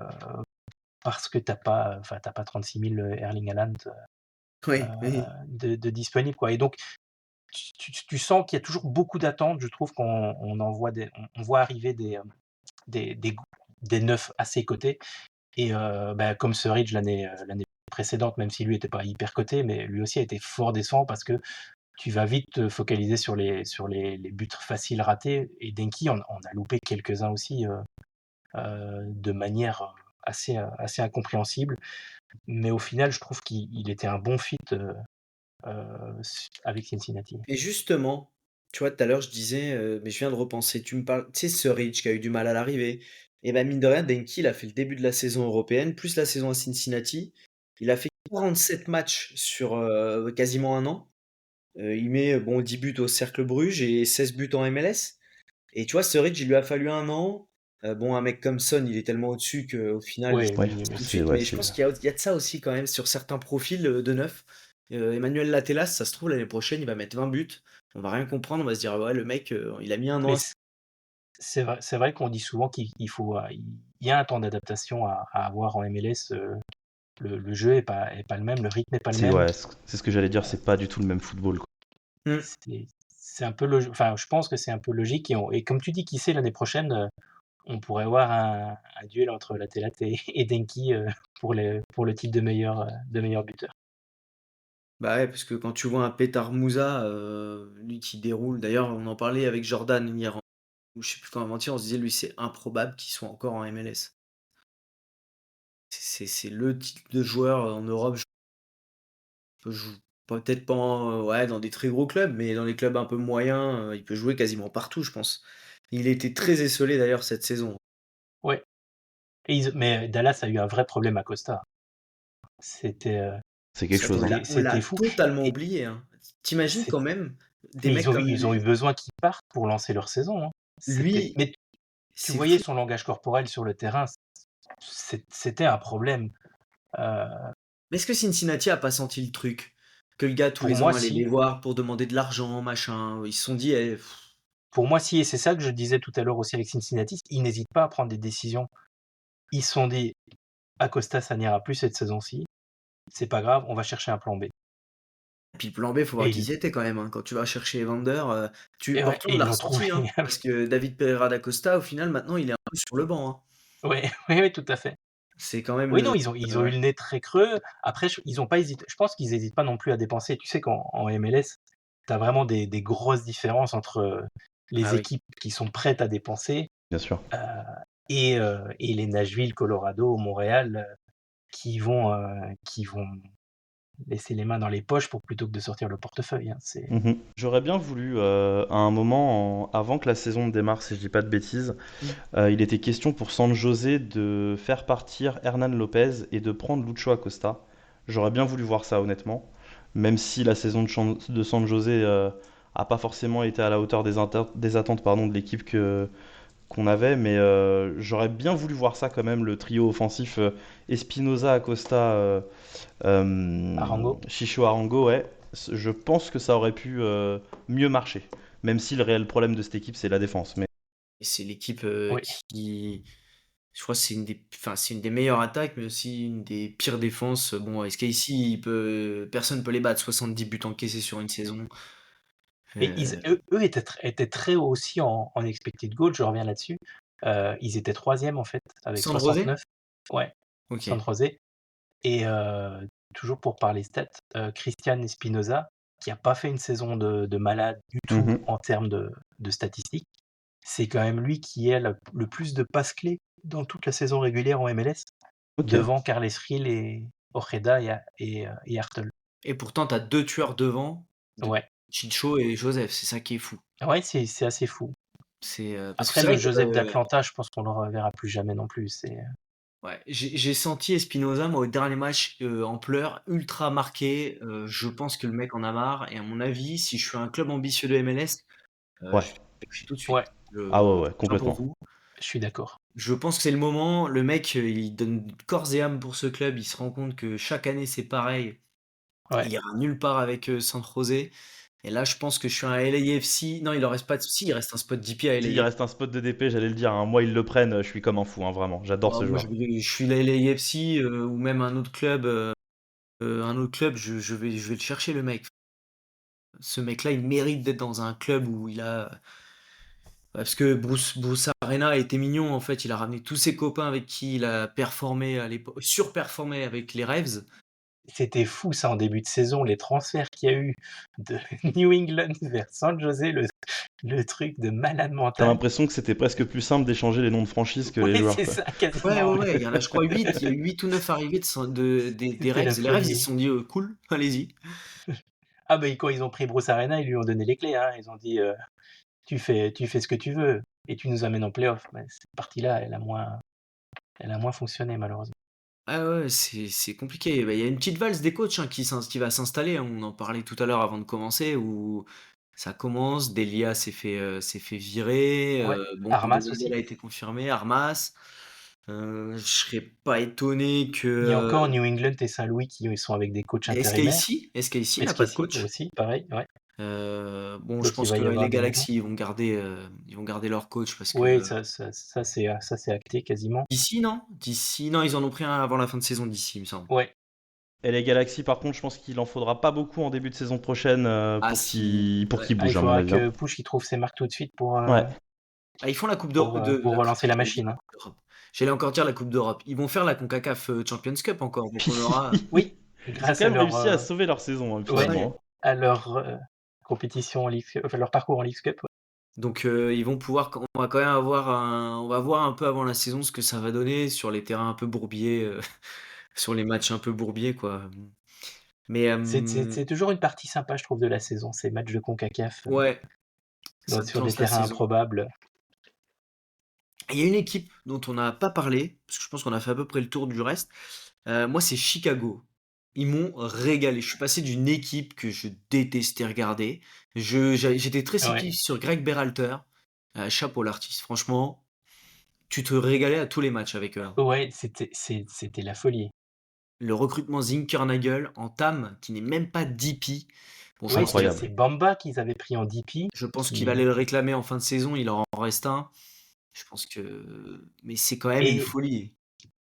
Parce que t'as pas 36 000 Erling Haaland Oui, oui. de disponibles, quoi. Et donc tu sens qu'il y a toujours beaucoup d'attentes. Je trouve qu'on en voit on voit arriver des neufs à ses côtés. Et bah, comme Surridge l'année précédente, même si lui était pas hyper coté, mais lui aussi a été fort décevant parce que tu vas vite te focaliser sur les buts faciles ratés. Et Denki on a loupé quelques-uns aussi, de manière assez incompréhensible. Mais au final, je trouve qu'il était un bon fit avec Cincinnati. Et justement, tu vois, tout à l'heure, je disais, mais je viens de repenser, tu me parles, tu sais, Surridge qui a eu du mal à l'arrivée, et ben mine de rien, Denki, il a fait le début de la saison européenne, plus la saison à Cincinnati. Il a fait 47 matchs sur quasiment un an. Il met bon 10 buts au Cercle Bruges et 16 buts en MLS. Et tu vois, Sturridge, il lui a fallu un an. Bon, un mec comme Son, il est tellement au-dessus qu'au final, il Oui, s'est Ouais, oui, tout oui. de c'est suite. ouais, Mais je c'est pense qu'il y a de ça aussi quand même sur certains profils de neuf. Emmanuel Latelas, ça se trouve, l'année prochaine, il va mettre 20 buts. On va rien comprendre, on va se dire, ouais, le mec, il a mis un Mais an. c'est vrai qu'on dit souvent il y a un temps d'adaptation à avoir en MLS. Le jeu est pas le même, le rythme est pas le c'est même. ouais, c'est ce que j'allais dire, c'est pas du tout le même football, quoi. Hmm. C'est un peu logique. Enfin, je pense que c'est un peu logique. Et comme tu dis, qui sait, l'année prochaine, on pourrait avoir un duel entre Latelat et Denki pour le titre de meilleur buteur. Bah ouais, parce que quand tu vois un Petar Moussa, lui qui déroule, d'ailleurs, on en parlait avec Jordan hier, ou je sais plus quand avant-hier, on se disait, lui, c'est improbable qu'il soit encore en MLS. C'est le type de joueur en Europe. Peut jou peut-être pas ouais, dans des très gros clubs, mais dans les clubs un peu moyens, il peut jouer quasiment partout, je pense. Il était très esseulé d'ailleurs cette saison. Ouais. Mais Dallas a eu un vrai problème à Costa. C'était euh, C'est quelque Ça, chose, hein. on l'a c'était fou. totalement Et oublié, hein. Tu c'est- quand même des mais mecs comme ils ont eu lui besoin qu'il parte pour lancer leur saison, hein. lui, Mais tu c'est voyais fou. son langage corporel sur le terrain, c'était un problème. Euh, Mais est-ce que Cincinnati a pas senti le truc? Que le gars tous pour les moi, ans allait les si. voir pour demander de l'argent, machin, ils se sont dit: «Eh». Pour moi, si. Et c'est ça que je disais tout à l'heure aussi avec Cincinnati. Ils n'hésitent pas à prendre des décisions. Ils se sont dit, Acosta, ça n'ira plus cette saison-ci. C'est pas grave, on va chercher un plan B. Puis le plan B, faut voir Et qui ils, y étaient quand même, hein. Quand tu vas chercher Evander, tu et ouais, pourtant on et ils l'a l'ont trouvé. ressenti, hein, parce que David Pereira da Costa, au final, maintenant, il est un peu sur le banc, hein. Ouais, oui, oui, tout à fait. C'est quand même Oui, le non, ils ont eu ouais. le nez très creux. Après, ils ont pas hésité. Je pense qu'ils hésitent pas non plus à dépenser. Tu sais qu'en MLS, tu as vraiment des grosses différences entre Ah les oui. équipes qui sont prêtes à dépenser Bien sûr. euh, et les Nashville, Colorado, Montréal qui vont laisser les mains dans les poches plutôt que de sortir le portefeuille, hein. J'aurais bien voulu, à un moment, avant que la saison démarre, si je dis pas de bêtises, Mmh. il était question pour San José de faire partir Hernan Lopez et de prendre Lucho Acosta. J'aurais bien voulu voir ça, honnêtement. Même si la saison de San José a pas forcément été à la hauteur des attentes pardon, de l'équipe qu'on avait, mais j'aurais bien voulu voir ça quand même, le trio offensif Espinoza, Acosta, Arango. Chicho Arango, ouais. Je pense que ça aurait pu mieux marcher. Même si le réel problème de cette équipe, c'est la défense. Mais Et c'est l'équipe, Oui. qui je crois que c'est une des meilleures attaques, mais aussi une des pires défenses. Bon, SKC, personne peut les battre, 70 buts encaissés sur une saison. Et Heu, eux étaient très hauts aussi en expected goal, je reviens là-dessus. Ils étaient troisième en fait, avec San José? 69. Ouais, San OK. José. Et toujours pour parler stats, Christian Espinoza, qui a pas fait une saison de malade du tout mhm. en termes de statistiques, c'est quand même lui qui a le plus de passes clés dans toute la saison régulière en MLS, Ok. devant Carles Gil et Ojeda et Hartl. Et pourtant, tu as 2 tueurs devant, de Ouais, Chicho et Joseph, c'est ça qui est fou. ouais, c'est assez fou. C'est, parce que Après c'est le vrai que, Joseph d'Atlanta, je pense qu'on le reverra plus jamais non plus. Ouais, j'ai senti Espinoza, moi, au dernier match, en pleurs, ultra marqué. Je pense que le mec en a marre et à mon avis, si je suis un club ambitieux de MLS, je Ouais. vais tout de suite. Ouais, Ah ouais, Je ouais, tiens pour complètement. vous. je suis d'accord. Je pense que c'est le moment. Le mec, il donne corps et âme pour ce club. Il se rend compte que chaque année, c'est pareil. Il Ouais. ira nulle part avec San José. Et là, je pense que je suis un LAFC. Non, il en reste pas. Si, il reste un spot DP à Si, il LAFC. reste un spot de DP, j'allais le dire, hein. Moi, ils le prennent, je suis comme un fou, hein, vraiment. J'adore Bah, ce moi, joueur. je suis la LAFC ou même un autre club. Je vais le chercher, le mec. Ce mec-là, il mérite d'être dans un club où il a. Parce que Bruce Arena a été mignon, en fait. Il a ramené tous ses copains avec qui il a performé à l'époque, surperformé avec les Revs. C'était fou ça en début de saison, les transferts qu'il y a eu de New England vers San José, le truc de malade T'as mental. l'impression que c'était presque plus simple d'échanger les noms de franchise que les Ouais, joueurs, c'est quoi. ça, Ouais, ouais, quasiment. ouais. Il y en a, je crois, 8. Il y a eu 8 ou 9 arrivées des C'était la Revs. Et les Revs, ils se folie. sont dit, cool, allez-y. Ah bah quand ils ont pris Bruce Arena, ils lui ont donné les clés, hein. Ils ont dit tu fais ce que tu veux et tu nous amènes en playoff. Mais cette partie-là, elle a moins fonctionné malheureusement. Ah ouais, c'est compliqué. Bah, il y a une petite valse des coachs qui va s'installer. On en parlait tout à l'heure avant de commencer, où ça commence. Delia s'est fait virer. Ouais, Bon, Armas Condorcet aussi. a été confirmé. Armas. Je serais pas étonné que. Il y a encore New England et Saint-Louis qui sont avec des coachs intérimaires. SKC n'a pas de SKC coach. aussi, pareil, ouais. Bon, je Donc il pense va que y les avoir des mouvements. Galaxies, ils vont garder leur coach parce que. Oui, ça c'est acté quasiment. D'ici, non, ils en ont pris un avant la fin de saison d'ici, il me semble. Ouais. Et les Galaxies, par contre, je pense qu'il en faudra pas beaucoup en début de saison prochaine Ah pour si. Ouais. qu'ils Ah, il bougent, à mon faudra avis, hein. que Push il trouve ses marques tout de suite pour, Ouais. Ah, ils font la Coupe pour, d'Europe. euh, pour relancer la J'allais dire machine, la hein. Coupe d'Europe. J'allais encore dire la Coupe d'Europe. Ils vont faire la CONCACAF Champions Cup encore. Donc on aura. Oui, Ils ont grâce quand à même leur, réussi à sauver leur saison, hein, ouais, finalement, hein. à leur compétition en League, enfin leur parcours en League Cup. Ouais. Donc ils vont pouvoir. On va quand même on va voir un peu avant la saison ce que ça va donner sur les terrains un peu bourbiers, sur les matchs un peu bourbiers, quoi. Mais C'est toujours une partie sympa, je trouve, de la saison, ces matchs de CONCACAF ouais, ça te sur des lance la terrains saison. improbables. Il y a une équipe dont on n'a pas parlé, parce que je pense qu'on a fait à peu près le tour du reste. Moi, c'est Chicago. Ils m'ont régalé. Je suis passé d'une équipe que je détestais regarder. J'étais très Ouais, sceptique sur Greg Berhalter. Chapeau l'artiste. Franchement, tu te régalais à tous les matchs avec eux, hein. ouais, c'était la folie. Le recrutement Zinkernagel en TAM, qui n'est même pas DP. Bon, je Oui, pense qu'il Incroyable. c'est Bamba qu'ils avaient pris en DP, je pense qu'il va qui aller le réclamer en fin de saison. Il en reste un. Je pense que. Mais c'est quand même une et folie.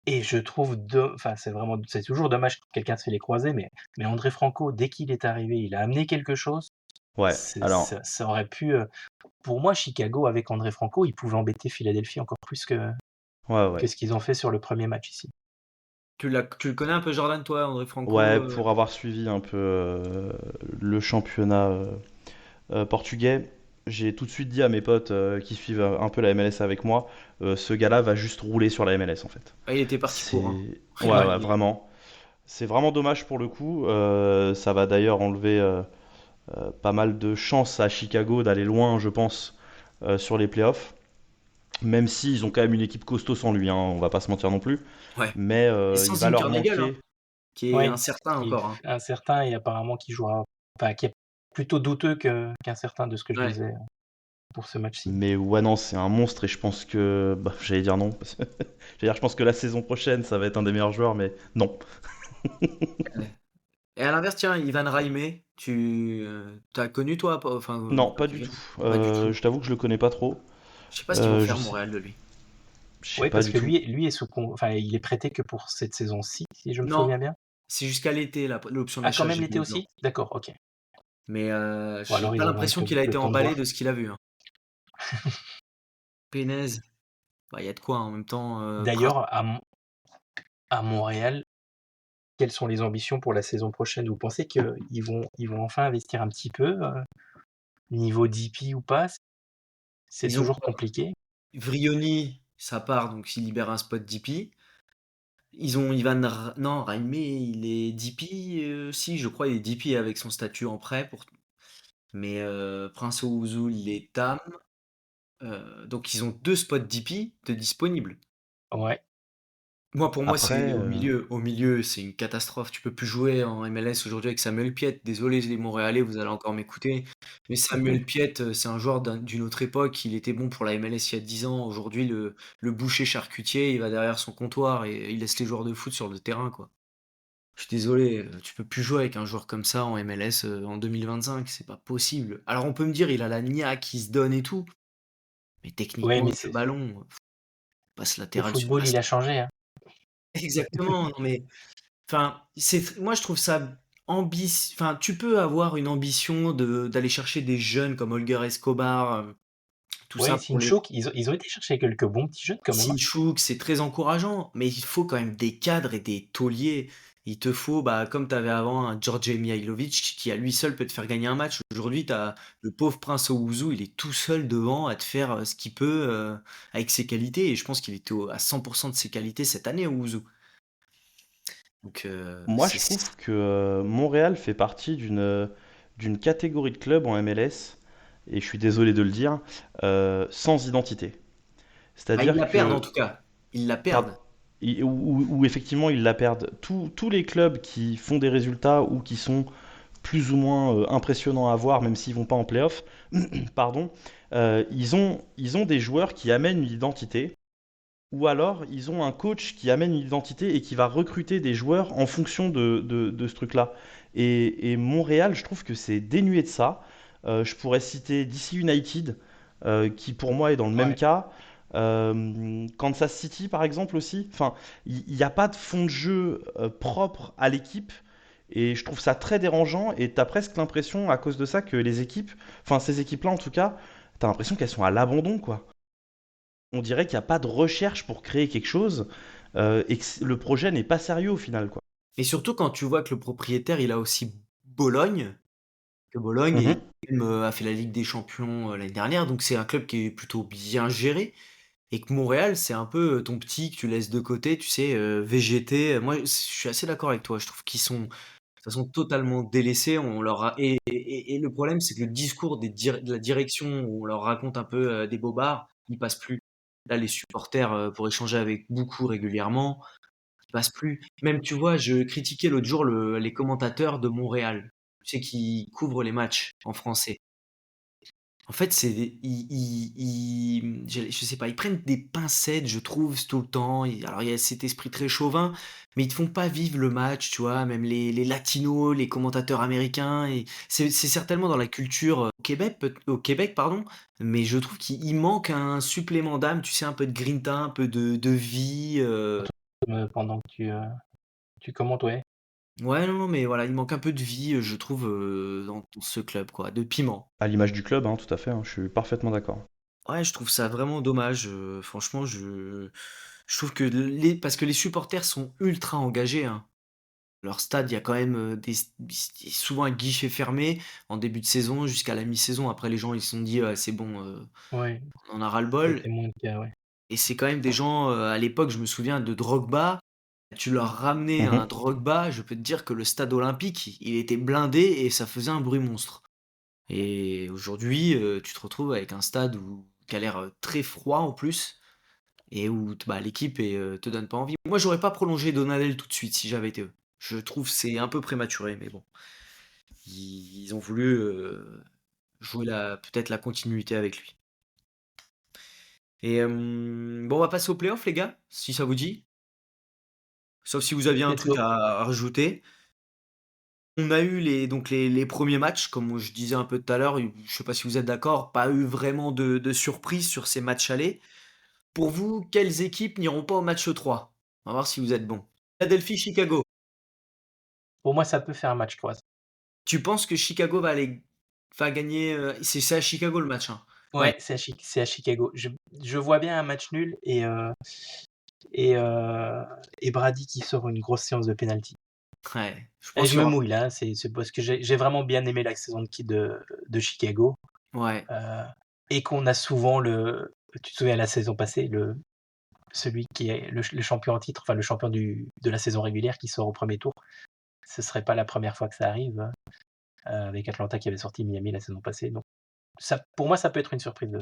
Et je trouve enfin, c'est toujours dommage que quelqu'un se fait les croiser, mais André Franco, dès qu'il est arrivé, il a amené quelque chose. Ouais, alors, Ça aurait pu, pour moi, Chicago, avec André Franco, ils pouvaient embêter Philadelphie encore plus que ouais, ouais. ce qu'ils ont fait sur le premier match ici. Tu le connais un peu, Jordan, toi, André Ouais, Franco? pour avoir suivi un peu le championnat portugais, j'ai tout de suite dit à mes potes qui suivent un peu la MLS avec moi, ce gars-là va juste rouler sur la MLS en fait. Ah, il était parti pour, hein. C'est ouais, Ouais, ouais, vraiment. C'est vraiment dommage pour le coup. Ça va d'ailleurs enlever pas mal de chances à Chicago d'aller loin, je pense, sur les playoffs. Même s'ils ont quand même une équipe costaud sans lui, hein, on va pas se mentir non plus. Ouais. Mais Et il sans va leur Zinkernagel, hein, manquer. qui est ouais, incertain qui est encore, hein. incertain et apparemment qui jouera, enfin, qui est plutôt douteux qu'incertain de ce que je Ouais. lisais pour ce match-ci. Mais ouais, non, c'est un monstre et je pense que. Bah, j'allais dire non. J'allais dire, je pense que la saison prochaine, ça va être un des meilleurs joueurs, mais non. Ouais. Et à l'inverse, tiens, Ivan Raimé, t'as connu toi, enfin, Non, pas du Kevin? tout. Pas du tout. Je t'avoue que je le connais pas trop. Je sais pas ce qu'ils vont Je faire sais, Montréal de lui. je sais Oui, pas parce du que tout. lui est enfin, il est prêté que pour cette saison-ci, si je me Non, souviens bien. c'est jusqu'à l'été l'option Ah, quand d'achat, même j'ai l'été vu dedans. aussi? D'accord, OK. Mais Bon j'ai alors pas ils auront l'impression qu'il a le été temps de emballé voir. de ce qu'il a vu, hein. Penez, bah, il y a de quoi, hein, en même temps, D'ailleurs, à Montréal, quelles sont les ambitions pour la saison prochaine? Vous pensez qu'ils vont enfin investir un petit peu, niveau DP ou pas? C'est ils ont toujours quoi? compliqué. Vrioni, ça part, donc s'il libère un spot DP. Ils ont Ivan non, Raimé, il est DP, si, je crois, il est DP avec son statut en prêt mais Prince Owuzu, il est TAM, donc ils ont 2 spots DP de disponibles. Ouais. Pour moi, Après, c'est au milieu. Au milieu, c'est une catastrophe. Tu peux plus jouer en MLS aujourd'hui avec Samuel Piette. Désolé les Montréalais, vous allez encore m'écouter, mais Samuel Piette, c'est un joueur d'une autre époque. Il était bon pour la MLS il y a 10 ans. Aujourd'hui, le boucher charcutier, il va derrière son comptoir et il laisse les joueurs de foot sur le terrain, quoi. Je suis désolé, tu peux plus jouer avec un joueur comme ça en MLS, en 2025, c'est pas possible. Alors on peut me dire: «Il a la niaque, il se donne et tout», mais Ouais, techniquement, mais avec le ballon, passe le latéral sur football, il passe a changé, hein. exactement, non mais enfin, moi je trouve ça enfin, tu peux avoir une ambition d'aller chercher des jeunes comme Holger Escobar, tout Ouais, ça pour les Sinchouk, ils ont été chercher quelques bons petits jeunes quand même, hein. Sinchouk, c'est très encourageant, mais il faut quand même des cadres et des tauliers. Il te faut, bah, comme tu avais avant un Djordje Mihailovic qui à lui seul peut te faire gagner un match. Aujourd'hui, tu as le pauvre Prince Owuzu, il est tout seul devant à te faire, ce qu'il peut, avec ses qualités et je pense qu'il était à 100 de ses qualités cette année, Owuzu. Donc moi, je trouve que Montréal fait partie d'une catégorie de clubs en MLS, et je suis désolé de le dire, sans identité. bah, ils C'est-à-dire la perdent en que tout cas. Ils la par- perdent. où effectivement ils la perdent. Tous les clubs qui font des résultats ou qui sont plus ou moins impressionnants à voir, même s'ils vont pas en playoff, pardon, ils ont des joueurs qui amènent une identité, ou alors ils ont un coach qui amène une identité et qui va recruter des joueurs en fonction de ce truc-là. Et Montréal, je trouve que c'est dénué de ça. Je pourrais citer DC United, qui pour moi est dans le même Ouais. cas. Kansas City, par exemple, aussi. Enfin, il n'y a pas de fond de jeu propre à l'équipe. Et je trouve ça très dérangeant. Et tu as presque l'impression, à cause de ça, que les équipes, enfin ces équipes-là en tout cas, tu as l'impression qu'elles sont à l'abandon, quoi. On dirait qu'il n'y a pas de recherche pour créer quelque chose, et que le projet n'est pas sérieux au final, quoi. Et surtout quand tu vois que le propriétaire, il a aussi Bologne, que Bologne Mhm. a fait la Ligue des Champions, l'année dernière, donc c'est un club qui est plutôt bien géré. Et que Montréal, c'est un peu ton petit que tu laisses de côté, tu sais, végéter. Moi, je suis assez d'accord avec toi. Je trouve qu'ils sont, de toute façon, totalement délaissés. On leur a... et le problème, c'est que le discours de la direction, où on leur raconte un peu des bobards, il passe plus. Là, les supporters, pour échanger avec beaucoup régulièrement, il passe plus. Même, tu vois, je critiquais l'autre jour les commentateurs de Montréal, tu sais, qui couvrent les matchs en français. En fait, c'est des je sais pas, ils prennent des pincettes, je trouve, tout le temps. Alors, il y a cet esprit très chauvin, mais ils te font pas vivre le match, tu vois? Même les latinos, les commentateurs américains et c'est certainement dans la culture, au Québec, pardon, mais je trouve qu'il manque un supplément d'âme, tu sais, un peu de grinta, un peu de vie, Pendant que tu commentes, ouais. ouais, non, non, mais voilà, il manque un peu de vie, je trouve, dans ce club, quoi, de piment. À l'image du club, hein, tout à fait, hein, je suis parfaitement d'accord. Ouais, je trouve ça vraiment dommage. Franchement, je trouve que parce que les supporters sont ultra engagés, hein. Leur stade, il y a quand même souvent un guichet fermé en début de saison jusqu'à la mi-saison. Après, les gens ils se sont dit: c'est bon, Ouais, on en a ça a ras-le-bol. été moins le cas, ouais. Et c'est quand même des gens, à l'époque, je me souviens de Drogba. Tu leur ramenais un Mhm. Drogba, je peux te dire que le stade olympique, il était blindé et ça faisait un bruit monstre. Et aujourd'hui, tu te retrouves avec un stade qui a l'air très froid en plus. Et où bah, l'équipe te donne pas envie. Moi, j'aurais pas prolongé Donadel tout de suite si j'avais été eux. Je trouve que c'est un peu prématuré, mais bon. Ils ont voulu jouer peut-être la continuité avec lui. Et bon, on va passer aux playoffs, les gars, si ça vous dit. Sauf si vous aviez un Let's truc go. à rajouter. On a eu donc les premiers matchs, comme je disais un peu tout à l'heure. Je sais pas si vous êtes d'accord, pas eu vraiment de surprise sur ces matchs allés. Pour vous, quelles équipes n'iront pas au match 3? On va voir si vous êtes bon. Philadelphie, Chicago. Pour moi, ça peut faire un match croise. Tu penses que Chicago va gagner, c'est à Chicago le match, hein? Ouais, Ouais, c'est à Chicago. Je vois bien un match nul et heu et Brady qui sort une grosse séance de penalty. ouais, je Et pense je qu'il y me aura mouille là, hein, c'est parce que j'ai vraiment bien aimé la saison de Chicago, ouais, heu et qu'on a souvent tu te souviens la saison passée, celui qui est le champion en titre, enfin le champion de la saison régulière qui sort au premier tour. Ce serait pas la première fois que ça arrive, avec Atlanta qui avait sorti Miami la saison passée, donc ça pour moi, ça peut être une surprise,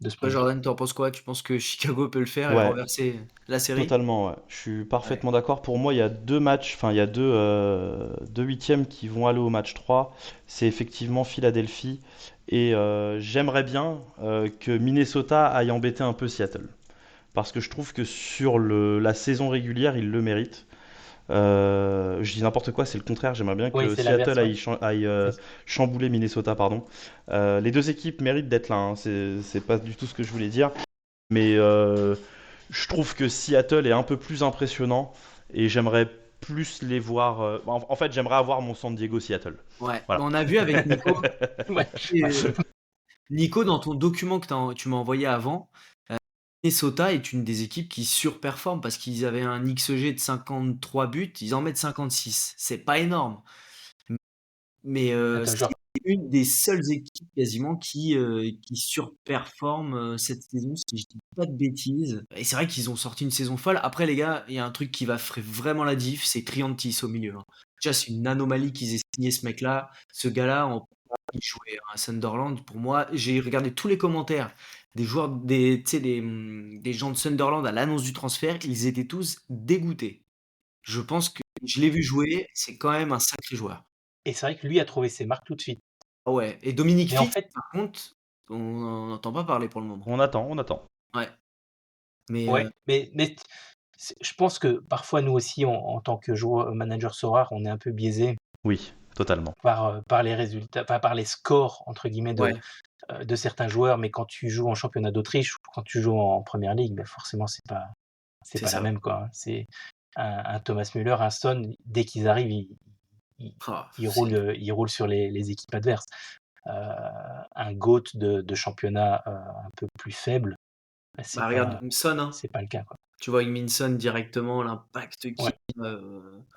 de ce Toi, point de vue. Jordan, t'en penses quoi? Tu penses que Chicago peut le faire et Ouais, renverser la série? totalement, ouais. Je suis Ouais. parfaitement d'accord. Pour moi, il y a deux matchs, enfin, il y a deux huitièmes qui vont aller au match 3. C'est effectivement Philadelphie. Et j'aimerais bien que Minnesota aille embêter un peu Seattle. Parce que je trouve que sur la saison régulière, ils le méritent. Je dis n'importe quoi, c'est le contraire. J'aimerais bien Oui, que c'est l'inverse, Seattle ouais. aille C'est ça. chambouler Minnesota, pardon. Les deux équipes méritent d'être là, hein. C'est pas du tout ce que je voulais dire. Mais je trouve que Seattle est un peu plus impressionnant et j'aimerais plus les voir. En fait, j'aimerais avoir mon San Diego Seattle. Ouais. Mais Voilà. on a vu avec Nico, Ouais, et, ouais. Nico, dans ton document que tu m'as envoyé avant, Minnesota est une des équipes qui surperforme parce qu'ils avaient un XG de 53 buts, ils en mettent 56. C'est pas énorme. Mais Attends, c'est genre, une des seules équipes quasiment qui surperforme cette saison, si je dis pas de bêtises. Et c'est vrai qu'ils ont sorti une saison folle. Après, les gars, il y a un truc qui va faire vraiment la diff, c'est Triantis au milieu, hein. Déjà, c'est une anomalie qu'ils aient signé ce mec-là. Ce gars-là, il jouait à Sunderland. Pour moi, j'ai regardé tous les commentaires des joueurs, tu sais, des gens de Sunderland à l'annonce du transfert. Ils étaient tous dégoûtés. Je pense que je l'ai vu jouer. C'est quand même un sacré joueur. et c'est vrai que lui a trouvé ses marques tout de suite. Ah ouais, et Dominique Mais en Fils, fait, par contre, on n'en entend pas parler pour le moment. On attend, on attend. Ouais, mais ouais, mais je pense que parfois nous aussi, en tant que joueur, manager Sorare, on est un peu biaisé Oui, totalement. par les résultats, enfin, par les scores entre guillemets ouais, de certains joueurs. Mais quand tu joues en championnat d'Autriche ou quand tu joues en première ligue, ben forcément c'est c'est pas la ça. même, quoi, hein. C'est un Thomas Müller, un Son, dès qu'ils arrivent, ils, Ah, ils roulent sur les équipes adverses. Un GOAT de championnat un peu plus faible, ben, bah regarde Minson, hein. c'est pas le cas, quoi. Tu vois avec Minson directement l'impact qu'il Ouais. a,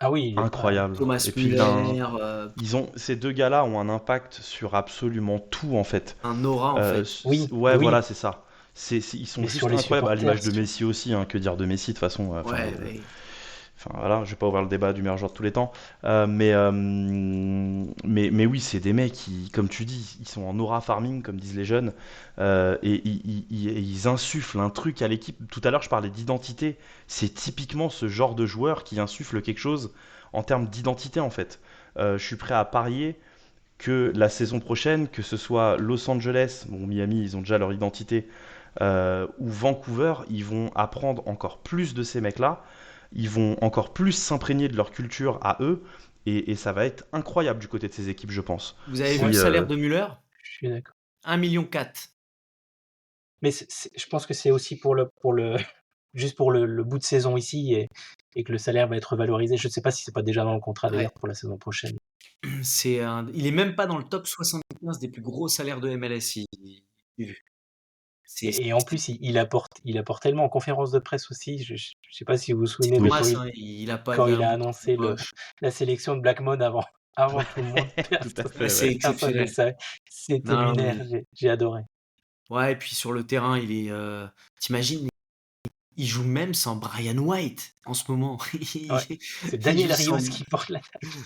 Ah oui, il est pas. Incroyable. Thomas Et puis Müller, ces deux gars-là ont un impact sur absolument tout en fait. un aura en fait. Oui, Ouais, oui, voilà, c'est ça. Ils sont mais sur juste les incroyables à supporters, l'image de Messi aussi, hein. Que dire de Messi de toute façon. Ouais, ouais. Enfin voilà, je vais pas ouvrir le débat du meilleur joueur de tous les temps. Mais oui, c'est des mecs qui, comme tu dis, ils sont en aura farming, comme disent les jeunes, et ils insufflent un truc à l'équipe. Tout à l'heure, je parlais d'identité. C'est typiquement ce genre de joueur qui insuffle quelque chose en termes d'identité, en fait. Je suis prêt à parier que la saison prochaine, que ce soit Los Angeles, bon, Miami, ils ont déjà leur identité, ou Vancouver, ils vont apprendre encore plus de ces mecs-là, ils vont encore plus s'imprégner de leur culture à eux, et ça va être incroyable du côté de ces équipes, je pense. Vous avez Si, vu le salaire de Müller? je suis d'accord. 1,4 million. Mais je pense que c'est aussi juste pour le bout de saison ici et que le salaire va être valorisé. Je ne sais pas si c'est pas déjà dans le contrat Ouais. d'ailleurs pour la saison prochaine. Il est même pas dans le top 75 des plus gros salaires de MLS. J'ai vu. C'est Et en plus, il apporte tellement en conférence de presse aussi. Je ne sais pas si vous vous c'est souvenez de Thomas, hein, il a pas quand il a il un a bouton en annoncé poche. la sélection de Blackmon avant tout le monde. tout à fait, C'est ouais. Personne ne le exceptionnel. savait. C'était Non, lunaire. mais J'ai adoré. ouais, et puis sur le terrain, il est. T'imagines, il joue même sans Brian White en ce moment. Ouais. C'est Il Daniel joue sans. Rios qui porte la.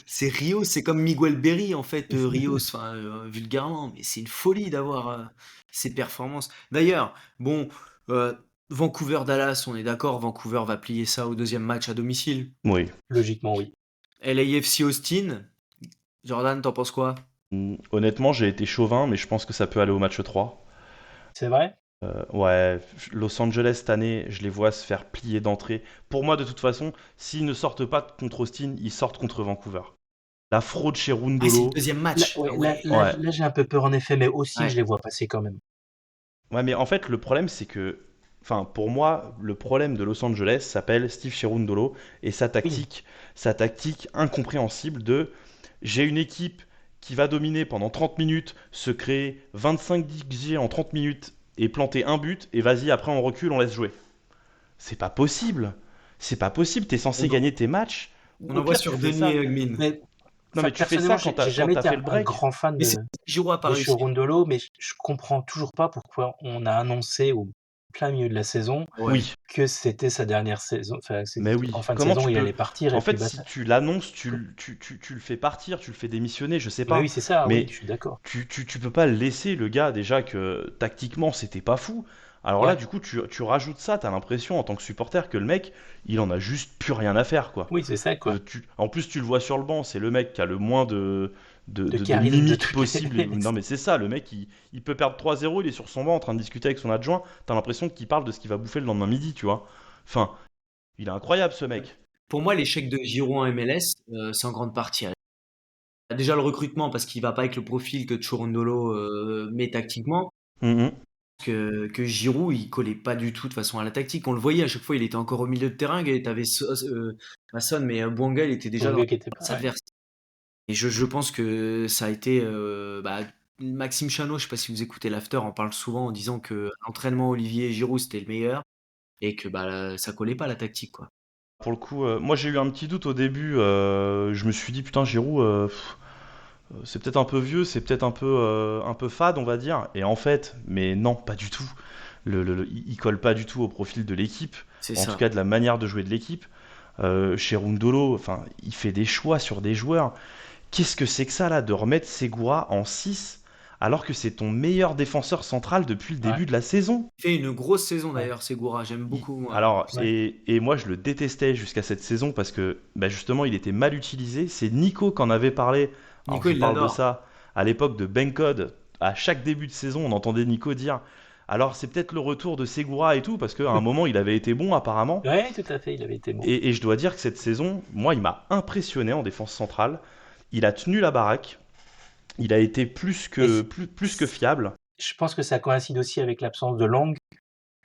C'est Rios, c'est comme Miguel Berry en fait, Rios, enfin, vulgairement, mais c'est une folie d'avoir ces performances. D'ailleurs, bon, euh, Vancouver-Dallas, on est d'accord, Vancouver va plier ça au deuxième match à domicile. Oui. Logiquement, oui. LAFC Austin, Jordan, t'en penses quoi? Honnêtement, j'ai été chauvin, mais je pense que ça peut aller au match 3. C'est vrai? Ouais, Los Angeles cette année, je les vois se faire plier d'entrée. Pour moi, de toute façon, s'ils ne sortent pas contre Austin, ils sortent contre Vancouver. La fraude chez Ah, c'est le Rundolo. deuxième Là, match. ouais, Ah là, ouais. là, Ouais. là, j'ai un peu peur en effet, mais aussi je Ouais. les vois passer quand même. Ouais, mais en fait, le problème, c'est que, enfin, pour moi, le problème de Los Angeles s'appelle Steve Cherundolo et Oui, sa tactique incompréhensible de j'ai une équipe qui va dominer pendant 30 minutes, se créer 25 XG en 30 minutes et planter un but, et vas-y, après on recule, on laisse jouer. C'est pas possible. C'est pas possible, t'es censé On, en- gagner tes matchs. on Au envoie pire, tu sur fais Denis ça. et Hugmin. mais Non, mais tu fais personnellement, ça j'ai quand jamais t'as été fait le un break. grand fan Mais c'est Giroud a pas de réussi. Cherundolo, mais je comprends toujours pas pourquoi on a annoncé, ou plein milieu de la saison Ouais. Oui, que c'était sa dernière saison. Enfin, mais en oui. fin de Comment saison, tu il peux... allait partir En et puis fait, si basta. tu l'annonces, tu le fais partir, tu le fais démissionner, je sais Mais pas. oui, c'est ça, oui, Mais je suis d'accord. tu peux pas laisser le gars, déjà que tactiquement, c'était pas fou. Alors là, Ouais, du coup, tu rajoutes ça, t'as l'impression, en tant que supporter, que le mec, il en a juste plus rien à faire, quoi. oui, c'est ça, quoi. En plus, tu le vois sur le banc, c'est le mec qui a le moins De de charisme de mimiques toutes les. possibles. Non, mais c'est ça, le mec, il peut perdre 3-0, il est sur son banc en train de discuter avec son adjoint. T'as l'impression qu'il parle de ce qu'il va bouffer le lendemain midi, tu vois. Enfin, il est incroyable, ce mec. Pour moi, l'échec de Giroud en MLS, c'est en grande partie. Déjà le recrutement, parce qu'il va pas avec le profil que Cherundolo met tactiquement. Mhm. Que Giroud, il collait pas du tout de façon à la tactique. On le voyait à chaque fois, il était encore au milieu de terrain. Et t'avais Masson, mais Bouanga, il était déjà dans Bonga qui la était pas. surface Ouais. adverse. Et je pense que ça a été Maxime Chanot, je sais pas si vous écoutez l'after, en parle souvent en disant que l'entraînement Olivier Giroud c'était le meilleur et que ça collait pas la tactique quoi. Pour le coup, moi j'ai eu un petit doute au début. Je me suis dit, putain, Giroud, c'est peut-être un peu vieux, c'est peut-être un peu fade, on va dire. Et en fait, mais non, pas du tout. Il colle pas du tout au profil de l'équipe, C'est en tout ça. cas de la manière de jouer de l'équipe. Chez Rundolo, enfin, il fait des choix sur des joueurs. Qu'est-ce que c'est que ça là, de remettre Segura en 6 alors que c'est ton meilleur défenseur central depuis le Ouais. début de la saison? Il fait une grosse saison Ouais. d'ailleurs, Segura. J'aime beaucoup moi. Alors, Ouais. et moi je le détestais jusqu'à cette saison parce que bah, justement il était mal utilisé. C'est Nico qui en avait parlé. Alors Nico, je vous il parle de l'adore. ça à l'époque de Bencode. À chaque début de saison, on entendait Nico dire alors c'est peut-être le retour de Segura et tout, parce qu'à un moment il avait été bon apparemment. Ouais, tout à fait, il avait été bon. Et je dois dire que cette saison, moi il m'a impressionné en défense centrale. Il a tenu la baraque. Il a été Mais plus que fiable. je pense que ça coïncide aussi avec l'absence de Lang,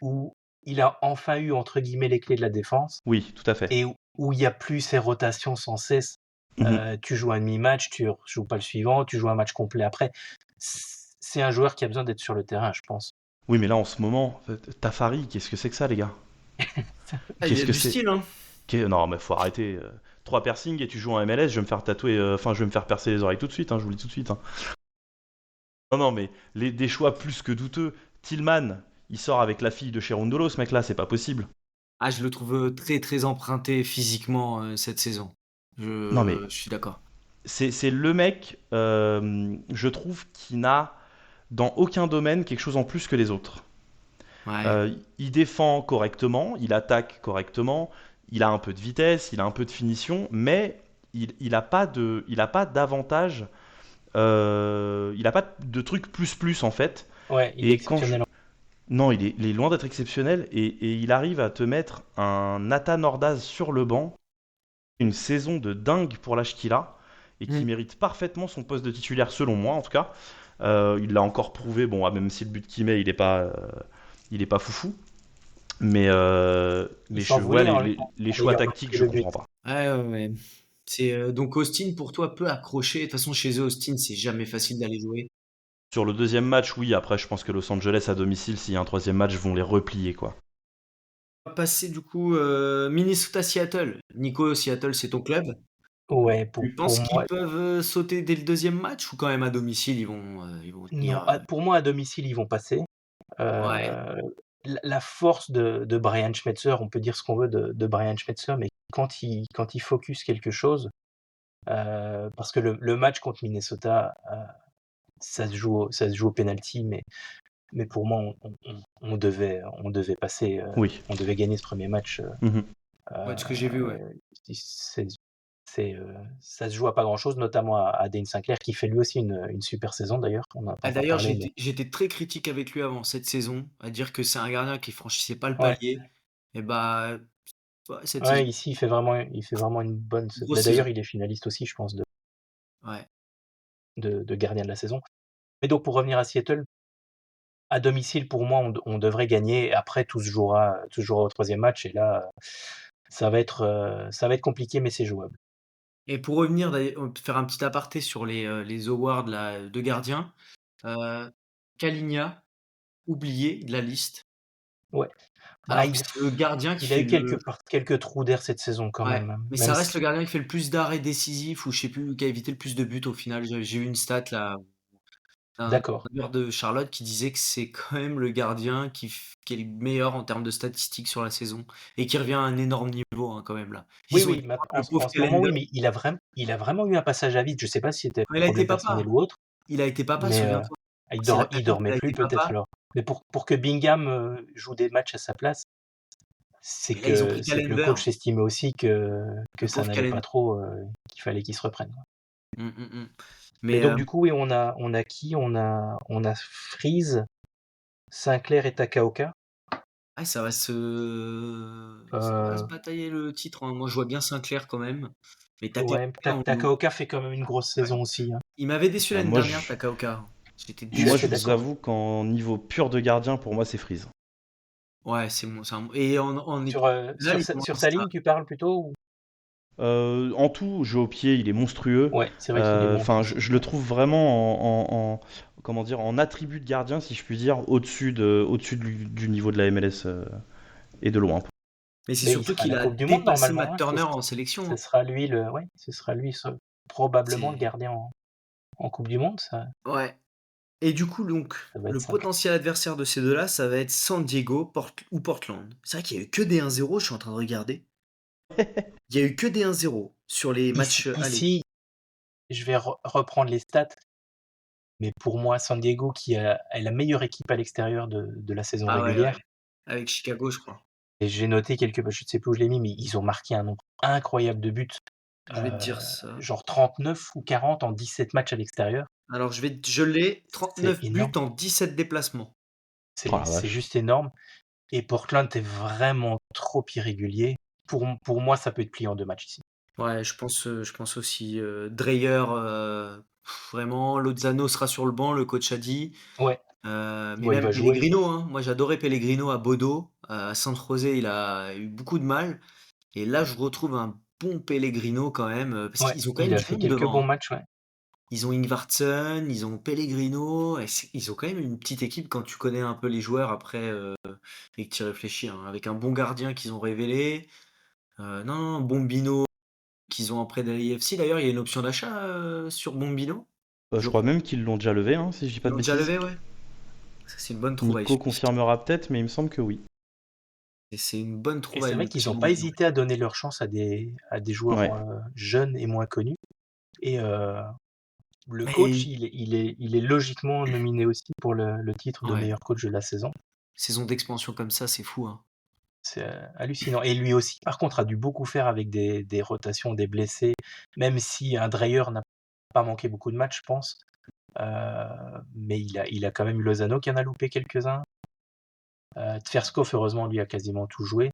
où il a enfin eu, entre guillemets, les clés de la défense, Oui, tout à fait. et où il n'y a plus ces rotations sans cesse. Mhm. Tu joues un demi-match, tu joues pas le suivant, tu joues un match complet après. C'est un joueur qui a besoin d'être sur le terrain, je pense. Oui, mais là en ce moment, Tafari, qu'est-ce que c'est que ça, les gars? Ah, il y Qu'est-ce a que du c'est? style hein. Non, mais faut arrêter. 3 piercings et tu joues en MLS, je vais me faire tatouer, enfin, je vais me faire percer les oreilles tout de suite, hein, je vous le dis tout de suite, hein. Non, non, mais des choix plus que douteux. Tillman, il sort avec la fille de Cherundolo, ce mec-là, c'est pas possible. Ah, je le trouve très très emprunté physiquement cette saison. Non, mais Je suis d'accord. c'est le mec, je trouve, qui n'a dans aucun domaine quelque chose en plus que les autres. Ouais. Il défend correctement, il attaque correctement, il a un peu de vitesse, il a un peu de finition, mais il a pas il a pas d'avantage, il a pas de truc plus plus en fait. Ouais, il est Et quand je... exceptionnel. Non, il est loin d'être exceptionnel et il arrive à te mettre un Nathan Ordaz sur le banc, une saison de dingue pour l'âge qu'il a et qui Mm. mérite parfaitement son poste de titulaire selon moi en tout cas. Il l'a encore prouvé, bon, même si le but qu'il met, il est pas foufou. Il Mais s'envolait les en choix ayant tactiques, marqué je le but. comprends pas. Ouais, ouais, ouais. C'est donc Austin pour toi peut accrocher. De toute façon chez eux Austin c'est jamais facile d'aller jouer. Sur le deuxième match, oui, après, je pense que Los Angeles à domicile, s'il y a un troisième match, vont les replier, quoi. On va passer du coup Minnesota Seattle. Nico, Seattle c'est ton club. Ouais, Tu pour penses qu'ils moi, peuvent sauter dès le deuxième match ou quand même à domicile ils vont non. tenir Pour moi, à domicile, ils vont passer. ouais. Euh, la force de Brian Schmetzer, on peut dire ce qu'on veut de Brian Schmetzer, mais quand il focus quelque chose, parce que le match contre Minnesota, ça se joue au penalty, mais pour moi, on devait passer, Oui. on devait gagner ce premier match. Mhm. Ouais, de ce que j'ai vu, ouais. C'est, ça se joue à pas grand-chose, notamment à Dane Sinclair, qui fait lui aussi une super saison d'ailleurs. On n'a pas Ah, encore d'ailleurs, parlé, mais j'étais très critique avec lui avant cette saison, à dire que c'est un gardien qui franchissait pas le ouais, palier. Et bah, ouais, cette saison, ouais, ici il fait vraiment une bonne. grosse saison. D'ailleurs, il est finaliste aussi, je pense, Ouais. de gardien de la saison. Mais donc pour revenir à Seattle, à domicile, pour moi, on devrait gagner. Après, tout se jouera au troisième match, et là, ça va être compliqué, mais c'est jouable. Et pour revenir, faire un petit aparté sur les awards là, de gardiens, euh, Kalinga, oublié de la liste, Ouais. Bah, alors que c'est le gardien qui il a fait eu le. quelques trous d'air cette saison quand Ouais, même, hein. mais Même ça si, reste le gardien qui fait le plus d'arrêts décisifs ou je sais plus, qui a évité le plus de buts au final. J'ai eu une stat là. un D'accord. entraîneur de Charlotte qui disait que c'est quand même le gardien qui est le meilleur en termes de statistiques sur la saison et qui revient à un énorme niveau, hein, quand même là. Oui, Ils ont oui, été mais voir en le ce pauvre en ce moment, Calendar. oui, mais il a vraiment eu un passage à vide. Je sais pas si c'était Il a été problème personnel papa. ou autre, Il a été papa, mais souviens-toi. C'est la il période où il dormait a plus été peut-être papa alors. Mais pour que Bingham, joue des matchs à sa place, et là ils ont pris c'est que le Calendar, coach estimait aussi que le ça pauvre n'allait pas Calendar. trop, qu'il fallait qu'il se reprenne. Mmh, mmh mh. Mais Mais donc du coup, oui, on a qui? On a Freeze, Sinclair et Takaoka. ah ça va se Heu, batailler le titre, hein. Moi je vois bien Sinclair quand même, mais Takaoka ouais, on Takaoka fait quand même une grosse ouais. saison aussi, hein. Il m'avait déçu Ah, l'année dernière Takaoka. J'étais Je suis moi, déçu. je assez vous d'accord. avoue qu'en niveau pur de gardien, pour moi, c'est Freeze. Ouais, c'est un et en équipe Sur, nationale, il sur commence sa à ligne, tu parles plutôt ou? En tout, jeu au pied, il est monstrueux. Ouais, c'est vrai qu'il est bon Enfin, aussi. je le trouve vraiment comment dire, en attribut de gardien, si je puis dire, au-dessus du niveau de la MLS et de loin. mais c'est Mais il surtout sera à qu'il la a coupe du monde dépassé normalement, Matt hein. Turner en sélection, Ce hein. sera lui ce sera lui probablement le C'est gardien en coupe du monde, ouais et du coup donc ça va être le sympa. potentiel adversaire de ces 2-là, ça va être San Diego ou Portland. C'est vrai qu'il y a eu que des 1-0, je suis en train de regarder. Il y a eu que des 1-0 sur les matchs, allés. Ici, je vais reprendre les stats, mais pour moi, San Diego qui est la meilleure équipe à l'extérieur de la saison Ah ouais, régulière. ouais, avec Chicago, je crois. Et j'ai noté je ne sais plus où je l'ai mis, mais ils ont marqué un nombre incroyable de buts, Je vais te dire ça. genre 39 ou 40 en 17 matchs à l'extérieur. Alors je l'ai, C'est 39 buts énorme, en 17 déplacements. Oh c'est la c'est vache. juste énorme. Et Portland est vraiment trop irrégulier. Pour moi, ça peut être plié en 2 matchs ici. Ouais, je pense aussi, Dreyer, vraiment, Lozano sera sur le banc, le coach a dit. Ouais, Mais bon, il même va jouer. Pellegrino, hein. Moi, j'adorais Pellegrino à Bodo. À San José, il a eu beaucoup de mal. Et là, je retrouve un bon Pellegrino quand même, parce Ouais, qu'ils ont quand il même a du fait monde quelques devant, bons hein. matchs, ouais. Ils ont Ingvartsen, ils ont Pellegrino, et ils ont quand même une petite équipe quand tu connais un peu les joueurs après et que tu y réfléchis, hein. Avec un bon gardien qu'ils ont révélé. Non, non, Bombino qu'ils ont après de l'AFC. D'ailleurs, il y a une option d'achat sur Bombino, Je je crois crois. même qu'ils l'ont déjà levé, hein, si je dis Ils pas de l'ont déjà bêtises. levé, ouais. Ça, c'est une bonne trouvaille, Nico celui-ci. confirmera peut-être, mais il me semble que oui. Et c'est une bonne Et c'est trouvaille, vrai le qu'ils petit n'ont pas Bombino. hésité à donner leur chance à des joueurs, Ouais. jeunes et moins connus. Et le coach, Et il est logiquement nominé aussi pour le titre de ouais, meilleur coach de la saison. saison d'expansion comme ça, c'est fou, hein. C'est, hallucinant. Et lui aussi, par contre, a dû beaucoup faire avec des rotations, des blessés, même si un Dreyer n'a pas manqué beaucoup de matchs, je pense. Mais il a quand même eu Lozano qui en a loupé quelques-uns. Tverskov, heureusement, lui a quasiment tout joué.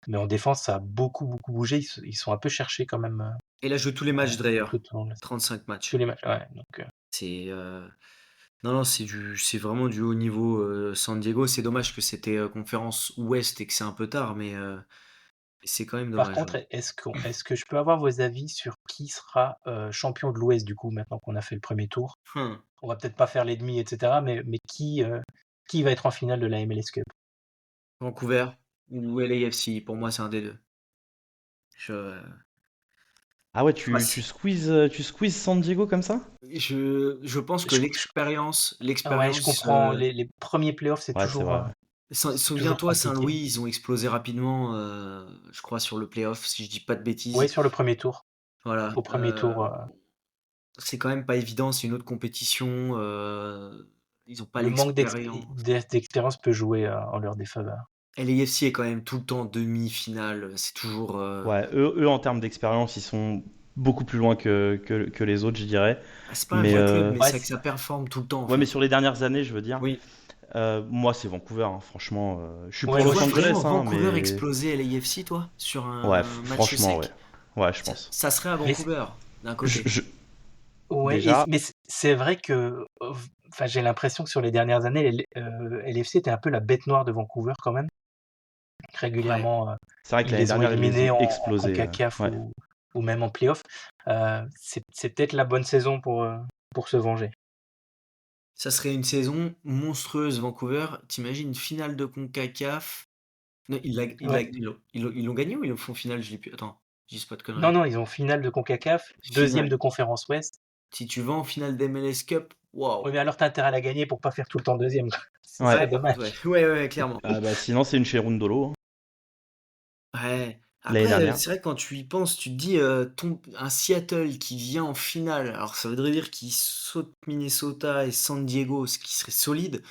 Mais en défense, ça a beaucoup, beaucoup bougé. Ils sont un peu cherchés quand même, Et là, je joue tous les matchs, Dreyer. tout au long de la 35 tous matchs. les matchs. Ouais, donc, C'est non, non, c'est vraiment du haut niveau. San Diego, c'est dommage que c'était conférence Ouest et que c'est un peu tard, mais c'est quand même par dommage, contre, ouais. est-ce que je peux avoir vos avis sur qui sera champion de l'Ouest du coup maintenant qu'on a fait le premier tour? Hum. On va peut-être pas faire les demi, etc. Mais qui va être en finale de la MLS Cup? Vancouver ou LAFC, pour moi, c'est un des deux. Je, Ah ouais, ouais, tu squeezes San Diego comme ça? je pense que Je, je- ouais, je l'expérience, comprends. Les premiers playoffs, c'est Ouais, c'est toujours, vrai. Ouais. toujours souviens-toi, compliqué. Saint-Louis, ils ont explosé rapidement, je crois, sur le playoff, si je dis pas de Oui, bêtises. sur le premier tour. Voilà. Au premier tour, C'est quand même pas évident, c'est une autre compétition. Ils ont pas le manque l'expérience. d'expérience peut jouer en leur défaveur. LAFC est quand même tout le temps demi-finale. C'est toujours. Ouais, eux, en termes d'expérience, ils sont beaucoup plus loin que les autres, je dirais. C'est pas un Mais, vieux club, mais Ouais, c'est que ça performe tout le temps en ouais, mais fait. sur les dernières années, je veux dire. Oui. Moi, c'est Vancouver, hein, franchement. Je suis ouais, pour Tu moi Los vois aussi. vraiment Angeles, hein, Vancouver mais. exploser LAFC, toi, sur Ouais, un match franchement, ouais. sec? Ouais, je Ça, pense. ça serait à Mais Vancouver, d'un Je, côté. je- ouais, Déjà, mais c'est vrai que, enfin, j'ai l'impression que sur les dernières années, LFC était un peu la bête noire de Vancouver quand même. Ouais. Régulièrement, c'est vrai que ils l'année les ont dernière, ils les éliminés ont en explosés. CONCACAF Ouais. ou même en playoff. C'est peut-être la bonne saison pour se venger. Ça serait une saison monstrueuse, Vancouver. T'imagines une finale de CONCACAF? Non, Ouais. ils l'ont gagné ou ils le font finale? Je l'ai plus. Attends, je dis pas de Non, conneries. non, ils ont finale de CONCACAF, deuxième Finale. de conférence Ouest. Si tu vas en finale d'MLS Cup, Waouh! Oui, mais alors tu as intérêt à la gagner pour pas faire tout le temps deuxième, quoi. Ce Ouais. serait Ouais, dommage. ouais, ouais, ouais, clairement. Ah bah sinon c'est une Cherundolo, hein, Ouais. l'année Après, dernière. c'est vrai que quand tu y penses, tu te dis, un Seattle qui vient en finale, alors ça voudrait dire qu'il saute Minnesota et San Diego, ce qui serait solide.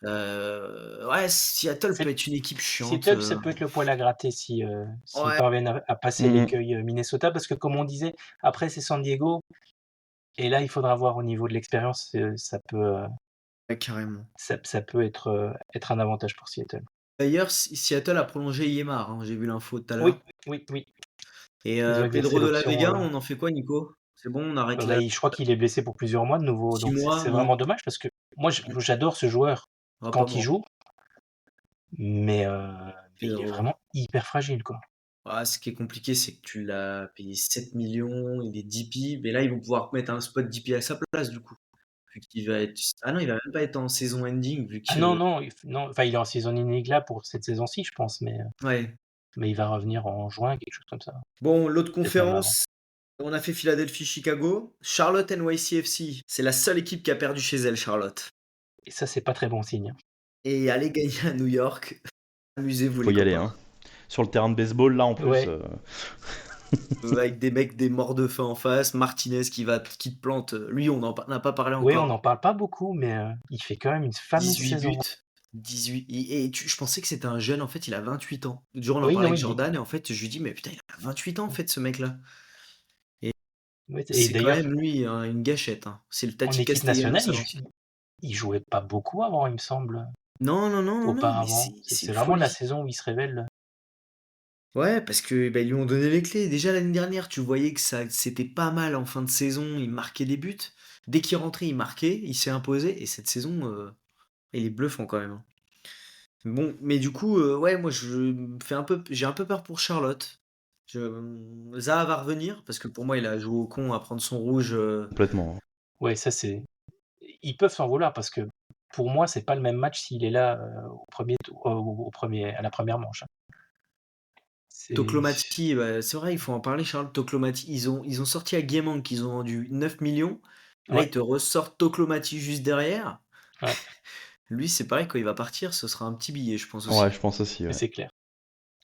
Ouais, Seattle peut C'est être une équipe chiante, Seattle, ça peut être le poil à gratter si, s'ils ouais, parviennent à passer Mhm. l'écueil, Minnesota, parce que comme on disait, après c'est San Diego et là il faudra voir au niveau de l'expérience, ouais, carrément. ça peut être un avantage pour Seattle. D'ailleurs, Seattle a prolongé Yemar, hein, j'ai vu l'info tout à Oui, l'heure. oui, oui, Et ils ont exercé Pedro de la l'option, Vega, on en fait quoi, Nico? C'est bon, on arrête bah, là? je crois qu'il est blessé pour plusieurs mois de nouveau, 6 donc mois? c'est vraiment dommage parce que moi j'adore ce joueur Ah, pas quand il moi. joue, mais il est Pedro. vraiment hyper fragile, quoi. Ah, ce qui est compliqué, c'est que tu l'as payé 7 millions, il est DP, mais là, ils vont pouvoir mettre un spot DP à sa place, du coup. Vu qu'il va être. Ah non, il va même pas être en saison ending, vu Ah non, que. non, non, enfin il est en season unique là pour cette saison-ci, je pense, Ouais. mais il va revenir en juin, quelque chose comme ça. Bon, l'autre Peut-être même avant. conférence, on a fait Philadelphie-Chicago. Charlotte NYCFC. C'est la seule équipe qui a perdu chez elle, Charlotte. Et ça, c'est pas très bon signe. Et allez gagner à New York. Amusez-vous, Faut les y aller, copains. hein. Sur le terrain de baseball là en plus. Ouais, Avec des mecs, des morts de faim en face. Martinez qui te plante. Lui, on n'en a pas parlé ouais, on encore. n'en parle pas beaucoup, mais il fait quand même une fameuse 18 saison. buts. 18. Je pensais que c'était un jeune, en fait, il a 28 ans. Le jour, on en Oui, parlait non, avec Jordan, et en fait, je lui dis, mais putain, il a 28 ans, en fait, ce mec-là. Et et c'est quand d'ailleurs, même, lui, hein, une gâchette, hein. C'est le en Tati équipe Castellanos nationale, à l'ancienne. il jouait pas beaucoup avant, il me semble, Non, non, non, non, non, mais auparavant. c'est C'est une vraiment la folie. saison où il se révèle. Ouais, parce que bah, ils lui ont donné les clés. Déjà l'année dernière, tu voyais que ça c'était pas mal en fin de saison, il marquait des buts. Dès qu'il rentrait, il marquait, il s'est imposé. Et cette saison, il est bluffant quand même, hein. Bon, mais du coup, ouais, moi j'ai un peu peur pour Charlotte. Zaha va revenir, parce que pour moi, il a joué au con à prendre son rouge. Complètement, hein. Ouais, ça c'est. Ils peuvent s'en vouloir parce que pour moi, c'est pas le même match s'il est là à la première manche, hein. C'est. Toklomati, bah, c'est vrai, il faut en parler, Charles. Toklomati, ils ont sorti à Guéman qu'ils ont vendu 9 millions. Là, ils Ouais, te ressortent Toklomati juste derrière. ouais, Lui, c'est pareil, quand il va partir, ce sera un petit billet, je pense Ouais, aussi. je pense aussi, mais ouais. c'est clair.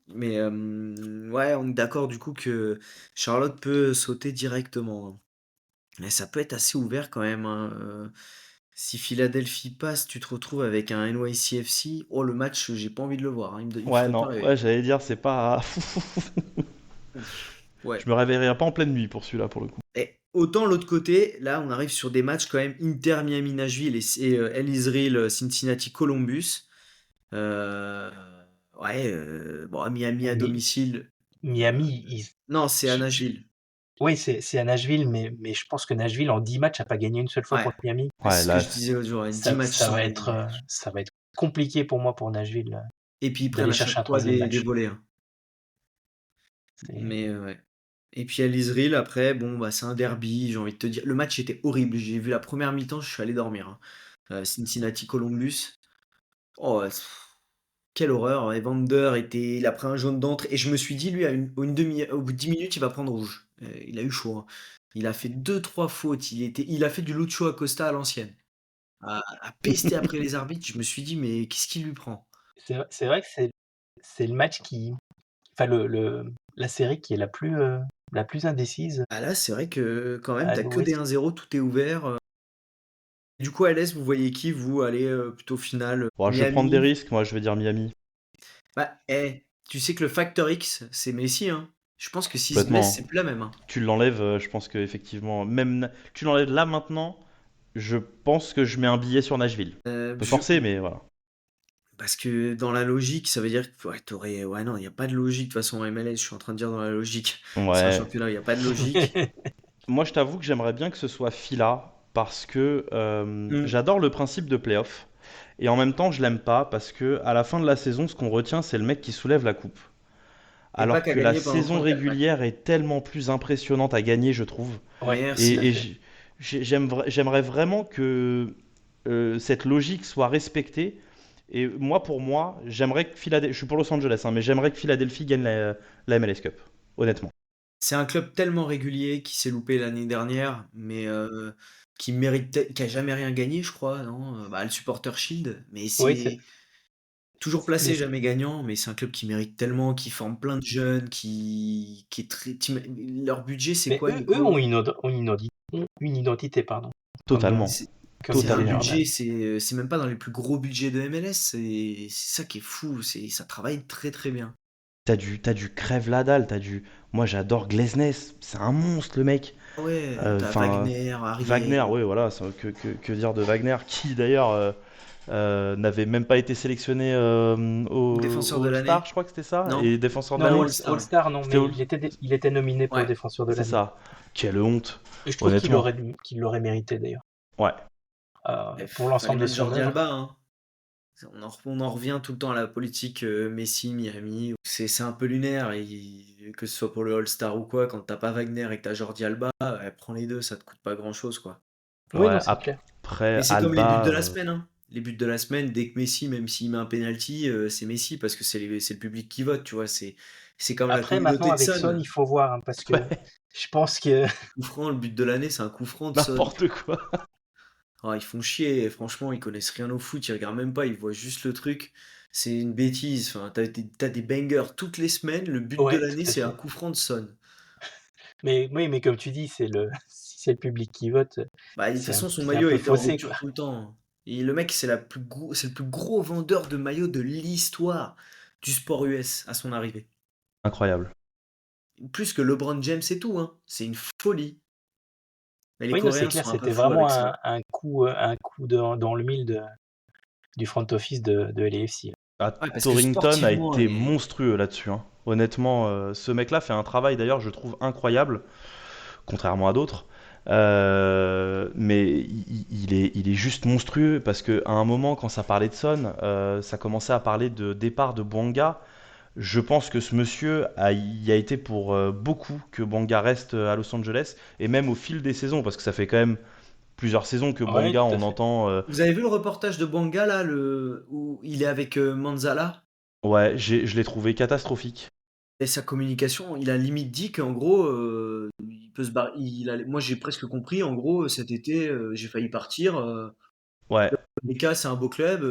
Mais ouais, on est d'accord du coup que Charlotte peut sauter directement, hein. Mais ça peut être assez ouvert quand même, hein. Si Philadelphie passe, tu te retrouves avec un NYCFC. Oh, le match, j'ai pas envie de le voir, hein. Il me Ouais, ferait pas non, ouais, rêver. j'allais dire, c'est pas. Ouf. Ouais. Je me réveillerai pas en pleine nuit pour celui-là, pour le coup. Et autant l'autre côté, là, on arrive sur des matchs quand même Inter Miami Nashville et El Israel Cincinnati Columbus. Euh, ouais, bon, Miami à Mi- domicile. Miami, Non, c'est à Nashville. oui, c'est à Nashville, mais je pense que Nashville, en 10 matchs, n'a pas gagné une seule fois Ouais, contre Miami. c'est Ouais, ce que là, je disais l'autre jour, 10 matchs sans gagner. Ça va être compliqué pour moi, pour Nashville, Et puis ils prennent d'aller à chercher chaque un fois troisième des match. volets, hein. C'est- Mais ouais. Et puis à l'Israël, après, bon, bah, c'est un derby, j'ai envie de te dire. Le match était horrible. J'ai vu la première mi-temps, je suis allé dormir, hein. Cincinnati-Columbus. Oh, ouais, quelle horreur. Evander il a pris un jaune d'entrée. Et je me suis dit, lui, au bout de 10 minutes, il va prendre rouge. Il a eu chaud, hein. Il a fait deux, trois fautes. Il a fait du Lucho Acosta à l'ancienne. À pester après les arbitres. Je me suis dit, mais qu'est-ce qui lui prend? c'est vrai que c'est le match qui. Enfin, la série qui est la plus indécise Ah là, c'est vrai que quand même, à t'as que des l'ouest. 1-0, tout est ouvert. Du coup, à l'Est, vous voyez qui, vous, allez plutôt finale? bon, je vais prendre des Miami? risques, moi, je vais dire Miami. Bah, tu sais que le facteur X, c'est Messi, hein. Je pense que s'il se blesse, Complètement, c'est hein. plus la même, hein. Tu l'enlèves, je pense que effectivement, même tu l'enlèves là maintenant, je pense que je mets un billet sur Nashville. Un peu forcé, mais voilà. Parce que dans la logique, ça veut dire que ouais, t'aurais. Ouais, non, il n'y a pas de logique. De toute façon, en MLS, je suis en train de dire dans la logique. C'est un Ouais. championnat, il n'y a pas de logique. Moi, je t'avoue que j'aimerais bien que ce soit Fila parce que Hmm. j'adore le principe de playoff et en même temps, je l'aime pas parce que à la fin de la saison, ce qu'on retient, c'est le mec qui soulève la coupe. Et pas Alors qu'à que la gagner pendant saison 34 matchs. régulière est tellement plus impressionnante à gagner, je trouve. Ouais, Merci. tout à Et fait. j'aimerais vraiment que cette logique soit respectée. Et moi, pour moi, j'aimerais que Philadelphie, je suis pour Los Angeles, hein, mais j'aimerais que Philadelphie gagne la MLS Cup, honnêtement. c'est un club tellement régulier qui s'est loupé l'année dernière, mais qui mérite qui a jamais rien gagné, je crois, non? Bah, le Supporter Shield, mais Oui, c'est c'est toujours mais placé, jamais gagnant, mais c'est un club qui mérite tellement, qui forme plein de jeunes, qui est très leur budget, c'est mais quoi, eux Nico? ont une identité, pardon, comme, Totalement. C'est comme c'est un disait Totalement. Jordan. budget, c'est même pas dans les plus gros budgets de MLS, c'est ça qui est fou, ça travaille très, très bien. T'as du crève la dalle, Moi j'adore Glesnes, c'est un monstre le mec. Ah ouais, tu Enfin, Wagner, Wagner, Ariel, oui, voilà, que dire de Wagner, qui d'ailleurs n'avait même pas été sélectionné défenseur au de All-Star, l'année? je crois que c'était ça, Non? et défenseur de Non, Non, l'année. All-Star. All-Star, non, C'était mais All... il était nominé pour Ouais, défenseur de C'est l'année. ça. Quelle honte, Et je trouve honnêtement. qu'il l'aurait mérité d'ailleurs, Ouais. pour Fallait l'ensemble de mettre son Jordi œuvre. Alba, hein. On en revient tout le temps à la politique Messi, Miami. C'est un peu lunaire, et que ce soit pour le All-Star ou quoi, quand t'as pas Wagner et que t'as Jordi Alba, prends les deux, ça te coûte pas grand-chose, quoi. Oui, non, Ouais, c'est clair. Mais après c'est comme les buts Alba, de la semaine, hein. Les buts de la semaine, dès que Messi, même s'il met un penalty, c'est Messi parce que c'est le public qui vote, tu vois. C'est comme la Après, maintenant, communauté de avec Son, Son. il faut voir, hein, parce que ouais, je pense que Coup franc, le but de l'année, c'est un coup franc de Son. n'importe quoi. Ah, ils font chier, franchement, ils connaissent rien au foot, ils regardent même pas, ils voient juste le truc. C'est une bêtise. Enfin, t'as des bangers toutes les semaines, le but de ouais, tout l'année, à c'est un fait. coup franc de Son. Mais oui, mais comme tu dis, si c'est le public qui vote, Bah, de toute façon, son c'est un maillot a peu été en faussé, quoi. rupture tout le temps. Et le mec, c'est le plus gros vendeur de maillots de l'histoire du sport US à son arrivée. Incroyable. Plus que LeBron James et tout, hein. C'est une folie. Mais les Oui, non, c'est Coréens clair, sont un peu c'était fous vraiment avec ça. un coup dans le mille du front office de LAFC. Ah, Ouais, parce que Torrington a sportivement, été monstrueux là-dessus, hein. Honnêtement, ce mec-là fait un travail d'ailleurs, je trouve incroyable, contrairement à d'autres. Mais il est juste monstrueux parce qu'à un moment, quand ça parlait de Son, ça commençait à parler de départ de Bouanga. Je pense que ce monsieur y a été pour beaucoup que Bouanga reste à Los Angeles, et même au fil des saisons, parce que ça fait quand même plusieurs saisons que Ouais, Bouanga, tout à on fait. entend. vous avez vu le reportage de Banga là, où il est avec Manzala? Ouais, je l'ai trouvé catastrophique. Et sa communication, il a limite dit qu'en gros, il peut se barrer. Moi, j'ai presque compris. En gros, cet été, j'ai failli partir. Ouais, Les cas, c'est un beau club.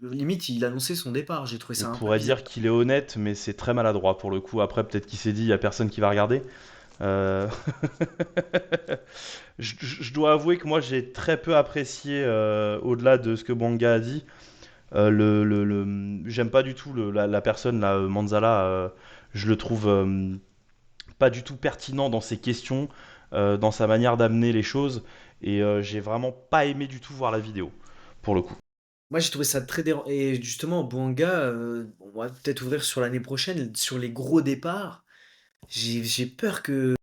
Limite, il annonçait son départ. J'ai trouvé on ça un peu pourrait bizarre. dire qu'il est honnête, mais c'est très maladroit pour le coup. Après, peut-être qu'il s'est dit, il y a personne qui va regarder. Euh, je dois avouer que moi, j'ai très peu apprécié, au-delà de ce que Bouanga a dit. J'aime pas du tout la personne, là, Manzala. Je le trouve pas du tout pertinent dans ses questions, dans sa manière d'amener les choses. Et j'ai vraiment pas aimé du tout voir la vidéo, pour le coup. Moi, j'ai trouvé ça très dérangeant. Et justement, Bouanga, on va peut-être ouvrir sur l'année prochaine, sur les gros départs. J'ai peur que.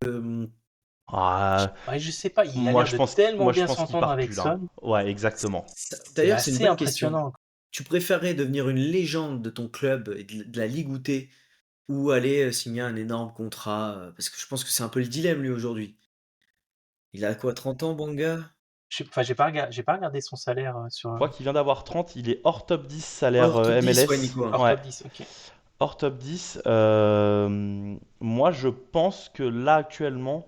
Ah, Ouais, je sais pas, il a l'air de tellement moi, je bien pense qu'il s'entendre part avec plus là, hein. Son. Ouais, exactement. C'est D'ailleurs, c'est une assez bonne question. impressionnant. Tu préférerais devenir une légende de ton club et de la Ligue où t'es, ou aller signer un énorme contrat? Parce que je pense que c'est un peu le dilemme, lui, aujourd'hui. Il a quoi, 30 ans, Bouanga? Enfin, j'ai pas regardé son salaire sur Je crois qu'il vient d'avoir 30, il est hors top 10 salaire Hors top 10, ouais, MLS. Nico, hein. hors Ouais, top 10. Ok. hors top 10. Moi, je pense que là, actuellement,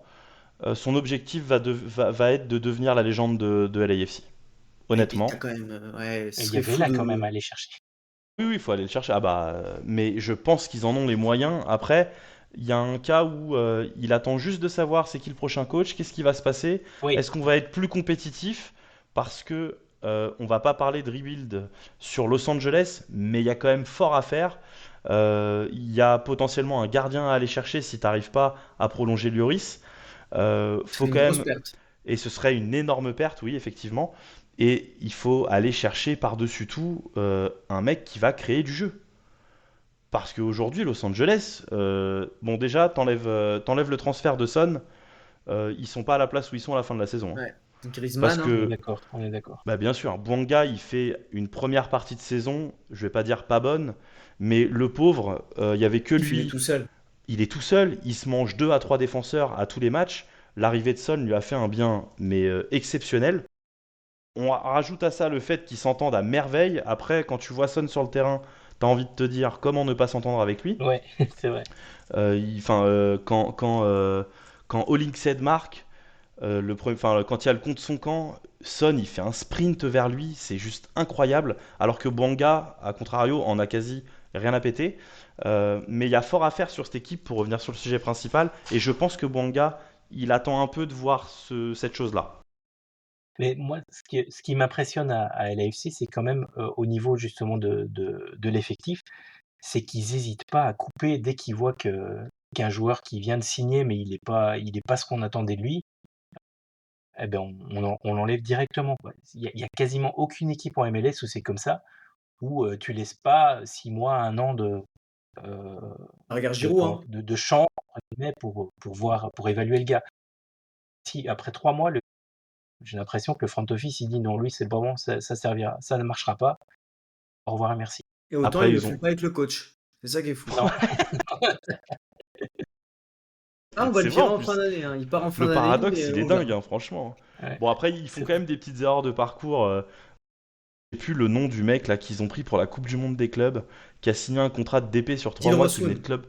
son objectif va être de devenir la légende de LAFC. Et puis, t'as Honnêtement. quand même. Ouais, Et ce il y serait avait fou là quand même de. à aller chercher. Oui, oui, il faut aller le chercher. Ah bah, mais je pense qu'ils en ont les moyens. Après, il y a un cas où il attend juste de savoir c'est qui le prochain coach, qu'est-ce qui va se passer, Oui, est-ce qu'on va être plus compétitif, parce que on va pas parler de rebuild sur Los Angeles, mais il y a quand même fort à faire. Il y a potentiellement un gardien à aller chercher si tu n'arrives pas à prolonger Lloris. C'est Faut une quand grosse même, perte. et ce serait une énorme perte, oui, effectivement. Et il faut aller chercher par-dessus tout un mec qui va créer du jeu. Parce qu'aujourd'hui, Los Angeles, bon déjà, t'enlèves le transfert de Son, ils sont pas à la place où ils sont à la fin de la saison, hein. Ouais. Parce Griezmann, hein. on est que, d'accord, on est d'accord. bah bien sûr, Bouanga, il fait une première partie de saison, je vais pas dire pas bonne, mais le pauvre, il y avait que Il est lui, tout seul. il est tout seul, il se mange 2 à 3 défenseurs à tous les matchs. L'arrivée de Son lui a fait un bien, mais exceptionnel. On rajoute à ça le fait qu'ils s'entendent à merveille. Après, quand tu vois Son sur le terrain, t'as envie de te dire comment ne pas s'entendre avec lui. Ouais, c'est vrai. Quand Hollingshead marque, quand il y a le contre son camp, Son il fait un sprint vers lui, c'est juste incroyable. Alors que Bouanga, à contrario, en a quasi rien à péter. Mais il y a fort à faire sur cette équipe pour revenir sur le sujet principal. Et je pense que Bouanga, il attend un peu de voir cette chose-là. Mais moi, ce qui m'impressionne à LAFC, c'est quand même au niveau justement de l'effectif, c'est qu'ils n'hésitent pas à couper dès qu'ils voient qu'un joueur qui vient de signer, mais il est pas ce qu'on attendait de lui, eh ben on l'enlève directement, quoi. Il y a quasiment aucune équipe en MLS où c'est comme ça, où tu laisses pas 6 mois, 1 an euh, Regarde de, Giroud, comment- hein. de, de champ entre guillemets, pour voir, pour évaluer le gars. Si après 3 mois, j'ai l'impression que le front office il dit non, lui c'est bon, ça servira, ça ne marchera pas. Au revoir et merci. Et autant Après, il le ils fait ont. pas avec le coach. C'est ça qui est fou. Non, Ah, on va le C'est vrai virer en en fin plus. d'année, hein. Il part en fin Le d'année, paradoxe, mais il est on dingue, verra. hein, franchement. ouais, Bon, après, ils font c'est quand vrai. même des petites erreurs de parcours. Je sais plus le nom du mec là qu'ils ont pris pour la Coupe du Monde des clubs, qui a signé un contrat de DP sur 3 mois, qui venait de Tidrosun. club.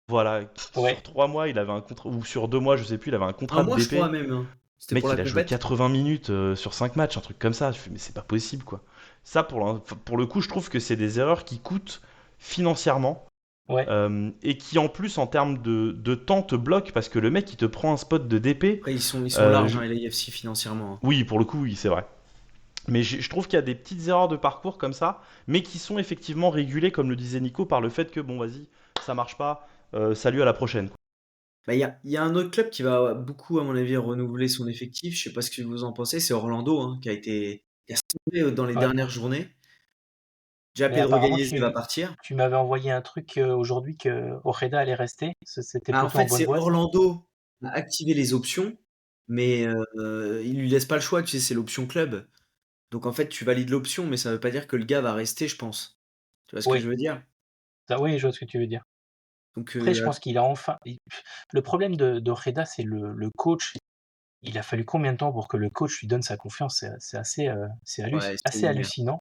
Voilà, sur Ouais, 3 mois, il avait un contrat, ou sur 2 mois, je sais plus, il avait un Un contrat de mois, je crois DP. même, hein. C'était pour Mec, la il a joué compète. 80 minutes sur 5 matchs, un truc comme ça. Je fais, mais c'est pas possible, quoi. Ça, pour le coup, je trouve que c'est des erreurs qui coûtent financièrement ouais. et qui, en plus, en termes de temps, te bloquent parce que le mec, il te prend un spot de DP. Après, ils sont euh, larges, je- hein, LAFC, financièrement, hein. Oui, pour le coup, oui, c'est vrai. Mais je trouve qu'il y a des petites erreurs de parcours comme ça, mais qui sont effectivement régulées, comme le disait Nico, par le fait que, bon, vas-y, ça marche pas, salut, à la prochaine, quoi. Bah, il y a un autre club qui va beaucoup, à mon avis, renouveler son effectif. Je sais pas ce que vous en pensez. C'est Orlando, hein, qui a sauvé dans les Ouais. dernières journées. Déjà, Mais Pedro apparemment, Gallese va tu, partir. tu m'avais envoyé un truc aujourd'hui que Ojeda allait rester. C'était Ah, en plutôt en fait, bonne c'est voie, ça? Orlando a activé les options, mais il lui laisse pas le choix. Tu sais, c'est l'option club. Donc, en fait, tu valides l'option, mais ça veut pas dire que le gars va rester, je pense. Tu vois ce que Oui, je veux dire? oui, je vois ce que tu veux dire. Donc, Après, je pense qu'il a enfin. Le problème d'Ojeda, c'est le coach. Il a fallu combien de temps pour que le coach lui donne sa confiance? C'est ouais, c'est assez lunaire. hallucinant.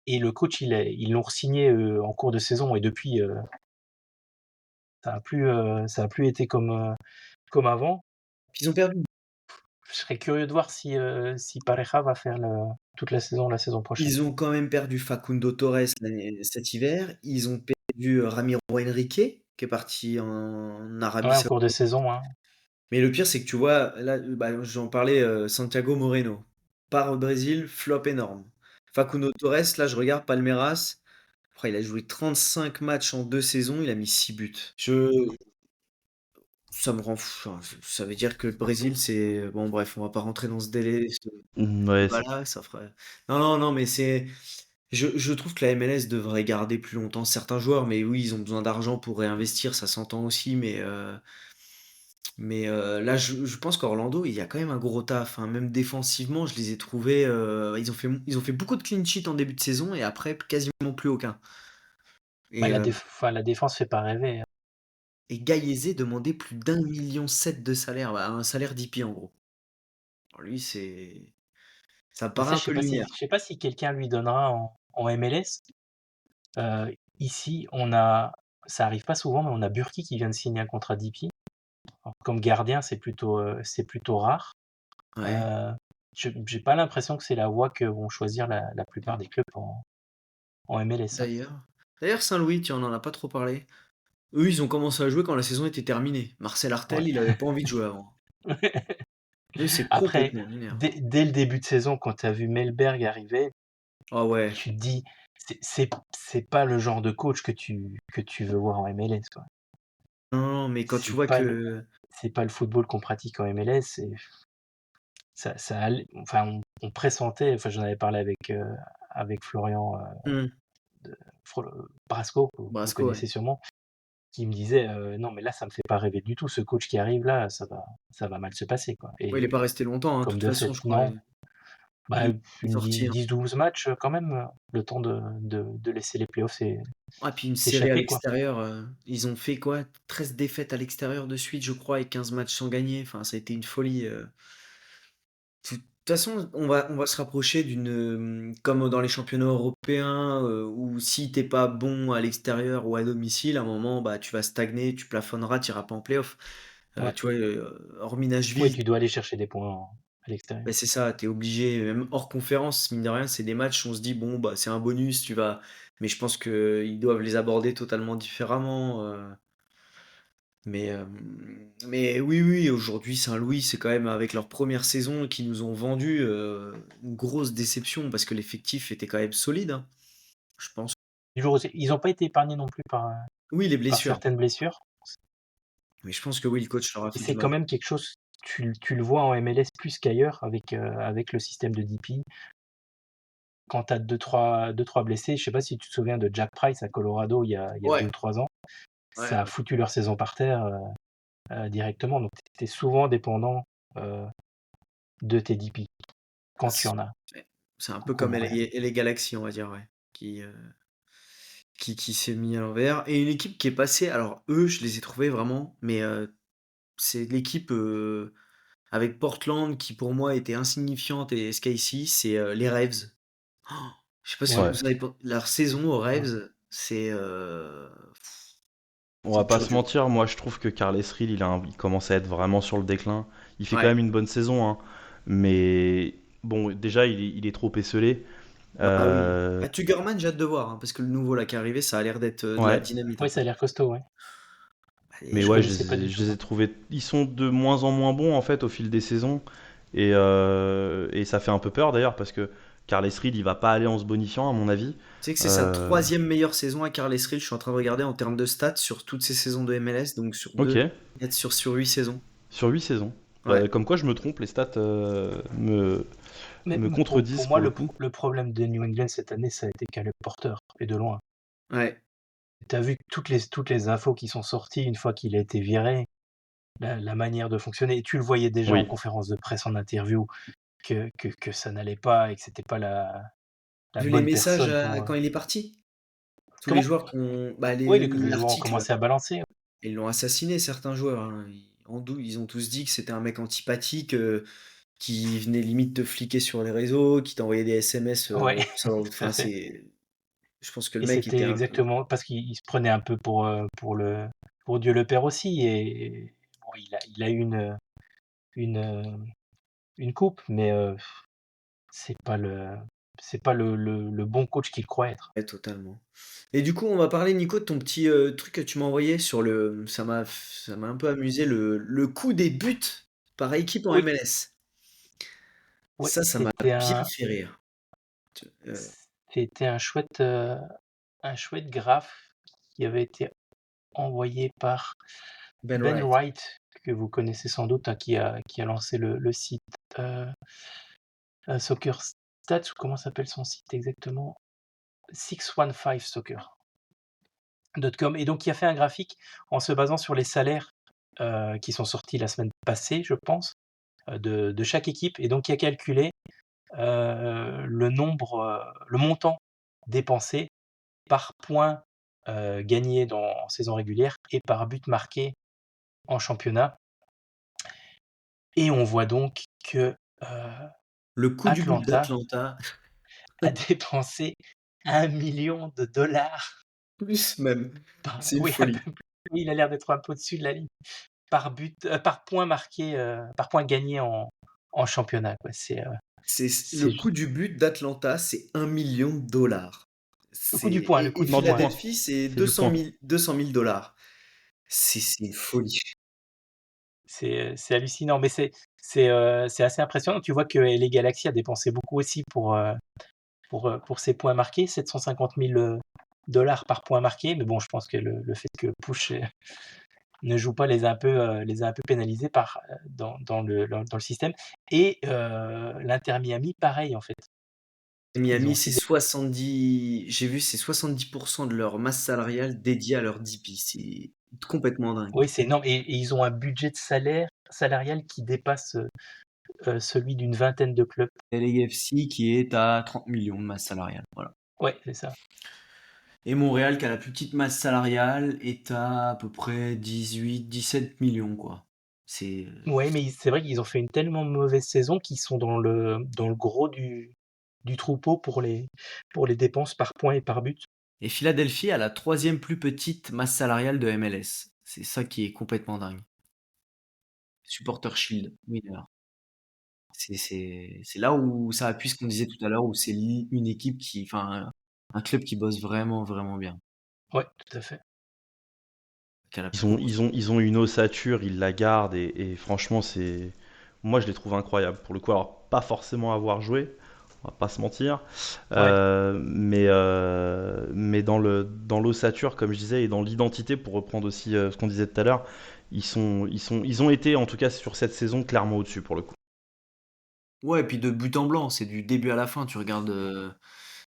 Et le coach, ils l'ont re-signé en cours de saison et depuis, ça a plus été comme avant. Ils ont perdu. Je serais curieux de voir si Pareja va faire toute la saison prochaine. Ils ont quand même perdu Facundo Torres cet hiver. Ils ont perdu Ramiro Henrique, qui est parti en Arabie Ouais, en cours de Saoudite. saison, hein. Mais le pire, c'est que tu vois, là, bah, j'en parlais, Santiago Moreno. Part au Brésil, flop énorme. Facundo Torres, là, je regarde Palmeiras. Après, il a joué 35 matchs en 2 saisons, il a mis 6 buts. Ça me rend fou. Enfin, ça veut dire que le Brésil, c'est. Bon, bref, on va pas rentrer dans ce délai, ce Ouais, débat-là, ça ferait. Non, non, non, mais c'est. Je trouve que la MLS devrait garder plus longtemps certains joueurs, mais oui, ils ont besoin d'argent pour réinvestir, ça s'entend aussi, mais là, je pense qu'Orlando, il y a quand même un gros taf, hein. Même défensivement, je les ai trouvés. Ils ont fait beaucoup de clean sheet en début de saison et après, quasiment plus aucun. Bah, Et, enfin, la défense fait pas rêver, hein. et Gallese demandait plus d'1,7 million de salaire, bah, un salaire d'IP en gros. Alors lui, c'est. Ça me Mais paraît ça, un peu je lunaire. sais pas si quelqu'un lui donnera en MLS. Ici, ça arrive pas souvent, mais on a Burki qui vient de signer un contrat d'IP. Alors, comme gardien, c'est plutôt rare. Ouais. Euh, j'ai pas l'impression que c'est la voie que vont choisir la plupart des clubs en MLS, hein. D'ailleurs. D'ailleurs, Saint-Louis, tu en as pas trop parlé. Eux, ils ont commencé à jouer quand la saison était terminée. Marcel Ouais. Artel, il avait pas envie de jouer avant. Eux, c'est Après, complètement lunaire. dès le début de saison, quand tu as vu Melberg arriver, Ah ouais. tu te dis, c'est pas le genre de coach que tu veux voir en MLS, quoi. Non, non, mais quand tu C'est vois pas le, que. c'est pas le football qu'on pratique en MLS. Et enfin, on pressentait, enfin, j'en avais parlé avec Florian Hmm, Brasco, que vous Brasco, ouais. connaissez sûrement, qui me disait non, mais là, ça me fait pas rêver du tout. Ce coach qui arrive là, ça va mal se passer, quoi. Ouais, il est pas Et resté longtemps, hein, de comme toute de façon, fait, je crois. non. Bah, Il est une sorti, hein. 10-12 matchs quand même, le temps de laisser les playoffs Ah, puis une série à s'échapper, quoi. l'extérieur. Ils ont fait quoi? 13 défaites à l'extérieur de suite, je crois, et 15 matchs sans gagner. Enfin, ça a été une folie. Tout- façon, on va se rapprocher comme dans les championnats européens, où si t'es pas bon à l'extérieur ou à domicile, à un moment, bah, tu vas stagner, tu plafonneras, tu iras pas en playoff. Ouais. Tu vois, hormis Oui, Nashville, tu dois aller chercher des points à bah, l'extérieur. c'est ça, tu es obligé, même hors conférence, mine de rien, c'est des matchs, on se dit, bon, bah, c'est un bonus, tu vas. Mais je pense qu'ils doivent les aborder totalement différemment. Mais oui, oui, aujourd'hui, Saint-Louis, c'est quand même avec leur première saison qui nous ont vendu une grosse déception parce que l'effectif était quand même solide, hein, je pense. Du jour aussi, ils n'ont pas été épargnés non plus Oui, les par blessures. certaines blessures. Mais je pense que oui, le coach leur a Et fait du c'est quand mal. même quelque chose, tu le vois en MLS plus qu'ailleurs avec le système de DP. Quand tu as deux, trois blessés, je sais pas si tu te souviens de Jack Price à Colorado il y a Ouais, 2 ou 3 ans, ouais, ça a ouais. foutu leur saison par terre directement. Donc tu étais souvent dépendant euh, de tes DP quand tu C'est en as, ouais. C'est un peu comme comme Montréal. les Galaxies, on va dire, ouais, qui s'est mis à l'envers. Et une équipe qui est passée, alors eux, je les ai trouvés vraiment, mais c'est l'équipe avec Portland qui pour moi était insignifiante et SKC, c'est les Ravs. Oh, je sais pas si Ouais, Ouais. vous avez leur saison aux ouais. Ravs, On va c'est pas dur se dur. mentir, moi je trouve que Carles Reed, il commence à être vraiment sur le déclin. Il fait quand Ouais, même une bonne saison, hein. Mais bon, déjà il est trop esselé. bah oui. Euh, Ah, Tugerman, j'ai hâte de voir, hein, parce que le nouveau là qui est arrivé, ça a l'air d'être de la ouais. dynamite un Ouais, peu. ça a l'air costaud, ouais. Et, Mais Je ouais, connaissais pas du je tout, les moi. ai trouvés. Ils sont de moins en moins bons en fait au fil des saisons. Et ça fait un peu peur d'ailleurs parce que Carles Reed, il va pas aller en se bonifiant à mon avis. tu sais que c'est sa Euh, troisième meilleure saison à Carles Reed, je suis en train de regarder en termes de stats sur toutes ses saisons de MLS, donc sur Ok, deux, peut-être sur 8 saisons. sur 8 saisons. Ouais. Comme quoi je me trompe, les stats Mais me pour contredisent moi, pour le coup. le problème de New England cette année, ça a été Caleb Porter, et de loin. Ouais. Tu as vu toutes les infos qui sont sorties une fois qu'il a été viré, la manière de fonctionner. Et tu le voyais déjà en Oui, conférence de presse, en interview, que ça n'allait pas et que c'était pas la Vu les bonne messages personne pour. quand il est parti, tous les Comment? joueurs qui ont. Bah, Oui, les joueurs ont l'article, commencé à balancer. ils l'ont assassiné, certains joueurs, hein. Ils ont tous dit que c'était un mec antipathique, qui venait limite te fliquer sur les réseaux, qui t'envoyait des SMS Ouais, pour savoir où. tout à Enfin, fait. je pense que le Et mec était c'était un peu. exactement parce qu'il se prenait un peu pour Dieu le Père aussi. Et bon, il a eu une, euh, une coupe, mais c'est pas le, c'est pas le bon coach qu'il croit être. Ouais, totalement. Et du coup, on va parler, Nico, de ton petit truc que tu m'as envoyé sur le. Ça m'a un peu amusé, le coût des buts par équipe en Oui, MLS. oui, Ça m'a bien fait rire. Euh, c'était un chouette graphe qui avait été envoyé par Ben Ben Wright. Wright, que vous connaissez sans doute, hein, qui a lancé le site euh, Soccer Stats, ou comment s'appelle son site exactement? 615soccer.com. Et donc, qui a fait un graphique en se basant sur les salaires qui sont sortis la semaine passée, je pense, de chaque équipe. Et donc, qui a calculé le montant dépensé par point gagné en saison régulière et par but marqué en championnat. Et on voit donc que Le coût du but Atlanta d'Atlanta, a dépensé 1 million de dollars plus même. C'est une oui, un peu folie. plus. Oui, il a l'air d'être un peu au-dessus de la ligne. Par point marqué, par point gagné en championnat, quoi. Le C'est coût du but d'Atlanta, c'est 1 million de dollars. le coup Et du non, du point. point. Philadelphie, c'est C'est du point. 200 000 dollars. C'est une folie. C'est hallucinant, mais c'est assez impressionnant. Tu vois que les Galaxies a dépensé beaucoup aussi pour ses points marqués, 750 000 dollars par point marqué. Mais bon, je pense que le fait que Push ne joue pas les a un peu pénalisés dans le système. Et l'Inter Miami, pareil, en fait. Ils ont Miami, aussi. j'ai vu, c'est 70% de leur masse salariale dédiée à leur DP. C'est complètement dingue. Oui, c'est énorme. Et ils ont un budget de salarial qui dépasse celui d'une vingtaine de clubs. LAFC qui est à 30 millions de masse salariale. Voilà. Ouais, c'est ça. Et Montréal, qui a la plus petite masse salariale, est à peu près 18, 17 millions, quoi. C'est Ouais, mais c'est vrai qu'ils ont fait une tellement mauvaise saison qu'ils sont dans le gros du troupeau pour les dépenses par point et par but. et Philadelphie a la troisième plus petite masse salariale de MLS. C'est ça qui est complètement dingue. Supporter Shield, winner. C'est là où ça appuie ce qu'on disait tout à l'heure, où c'est une équipe qui, enfin, un club qui bosse vraiment, vraiment bien, Ouais, tout à fait. qui a la Ils plus ont, grosse. ils ont, ils ont une ossature, ils la gardent et franchement, moi je les trouve incroyables. Pour le coup, alors pas forcément avoir joué, on va pas se mentir, Ouais, mais dans l'ossature, comme je disais, et dans l'identité, pour reprendre aussi ce qu'on disait tout à l'heure, ils ont été, en tout cas sur cette saison, clairement au-dessus pour le coup. Ouais, et puis de but en blanc, c'est du début à la fin, tu regardes,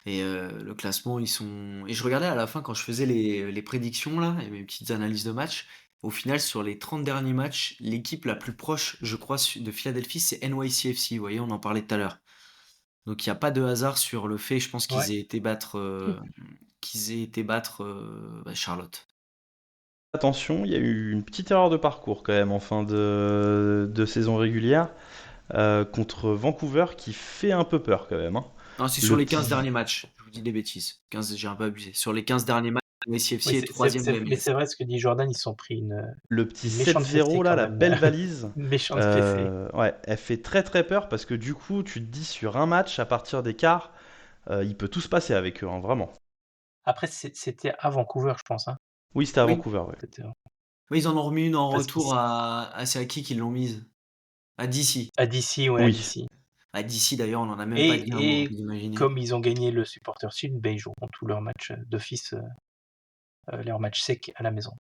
le classement, ils sont et je regardais à la fin quand je faisais les prédictions là et mes petites analyses de match. Au final, sur les 30 derniers matchs, l'équipe la plus proche, je crois, de Philadelphie, c'est NYCFC. Vous voyez, on en parlait tout à l'heure. Donc il n'y a pas de hasard sur le fait, je pense, ouais. qu'ils aient été battre Charlotte. Attention, il y a eu une petite erreur de parcours quand même en fin de saison régulière contre Vancouver qui fait un peu peur quand même, hein. Non, c'est sur Le les petit 15 derniers matchs. Je vous dis des bêtises. 15, j'ai un peu abusé. Sur les 15 derniers matchs, Oui, NYCFC est troisième de mais MLS. c'est vrai ce que dit Jordan, ils se sont pris Le petit une méchante fessée 7-0 là, quand la même. belle valise, Une méchante fessée. ouais, elle fait très très peur parce que du coup, tu te dis sur un match, à partir des quarts, il peut tout se passer avec eux, hein, vraiment. Après, c'était à Vancouver, je pense. Hein. Oui, c'était à Oui. Vancouver, ouais. C'était Oui, ils en ont remis une en parce retour à c'est à qui qu'ils l'ont mise? À DC. à DC, ouais, à Oui, DC. À DC d'ailleurs, on en a même pas dit un mot, Et vous imaginez? comme ils ont gagné le Supporter Shield, ben, ils joueront tous leurs matchs d'office, leurs matchs secs à la maison.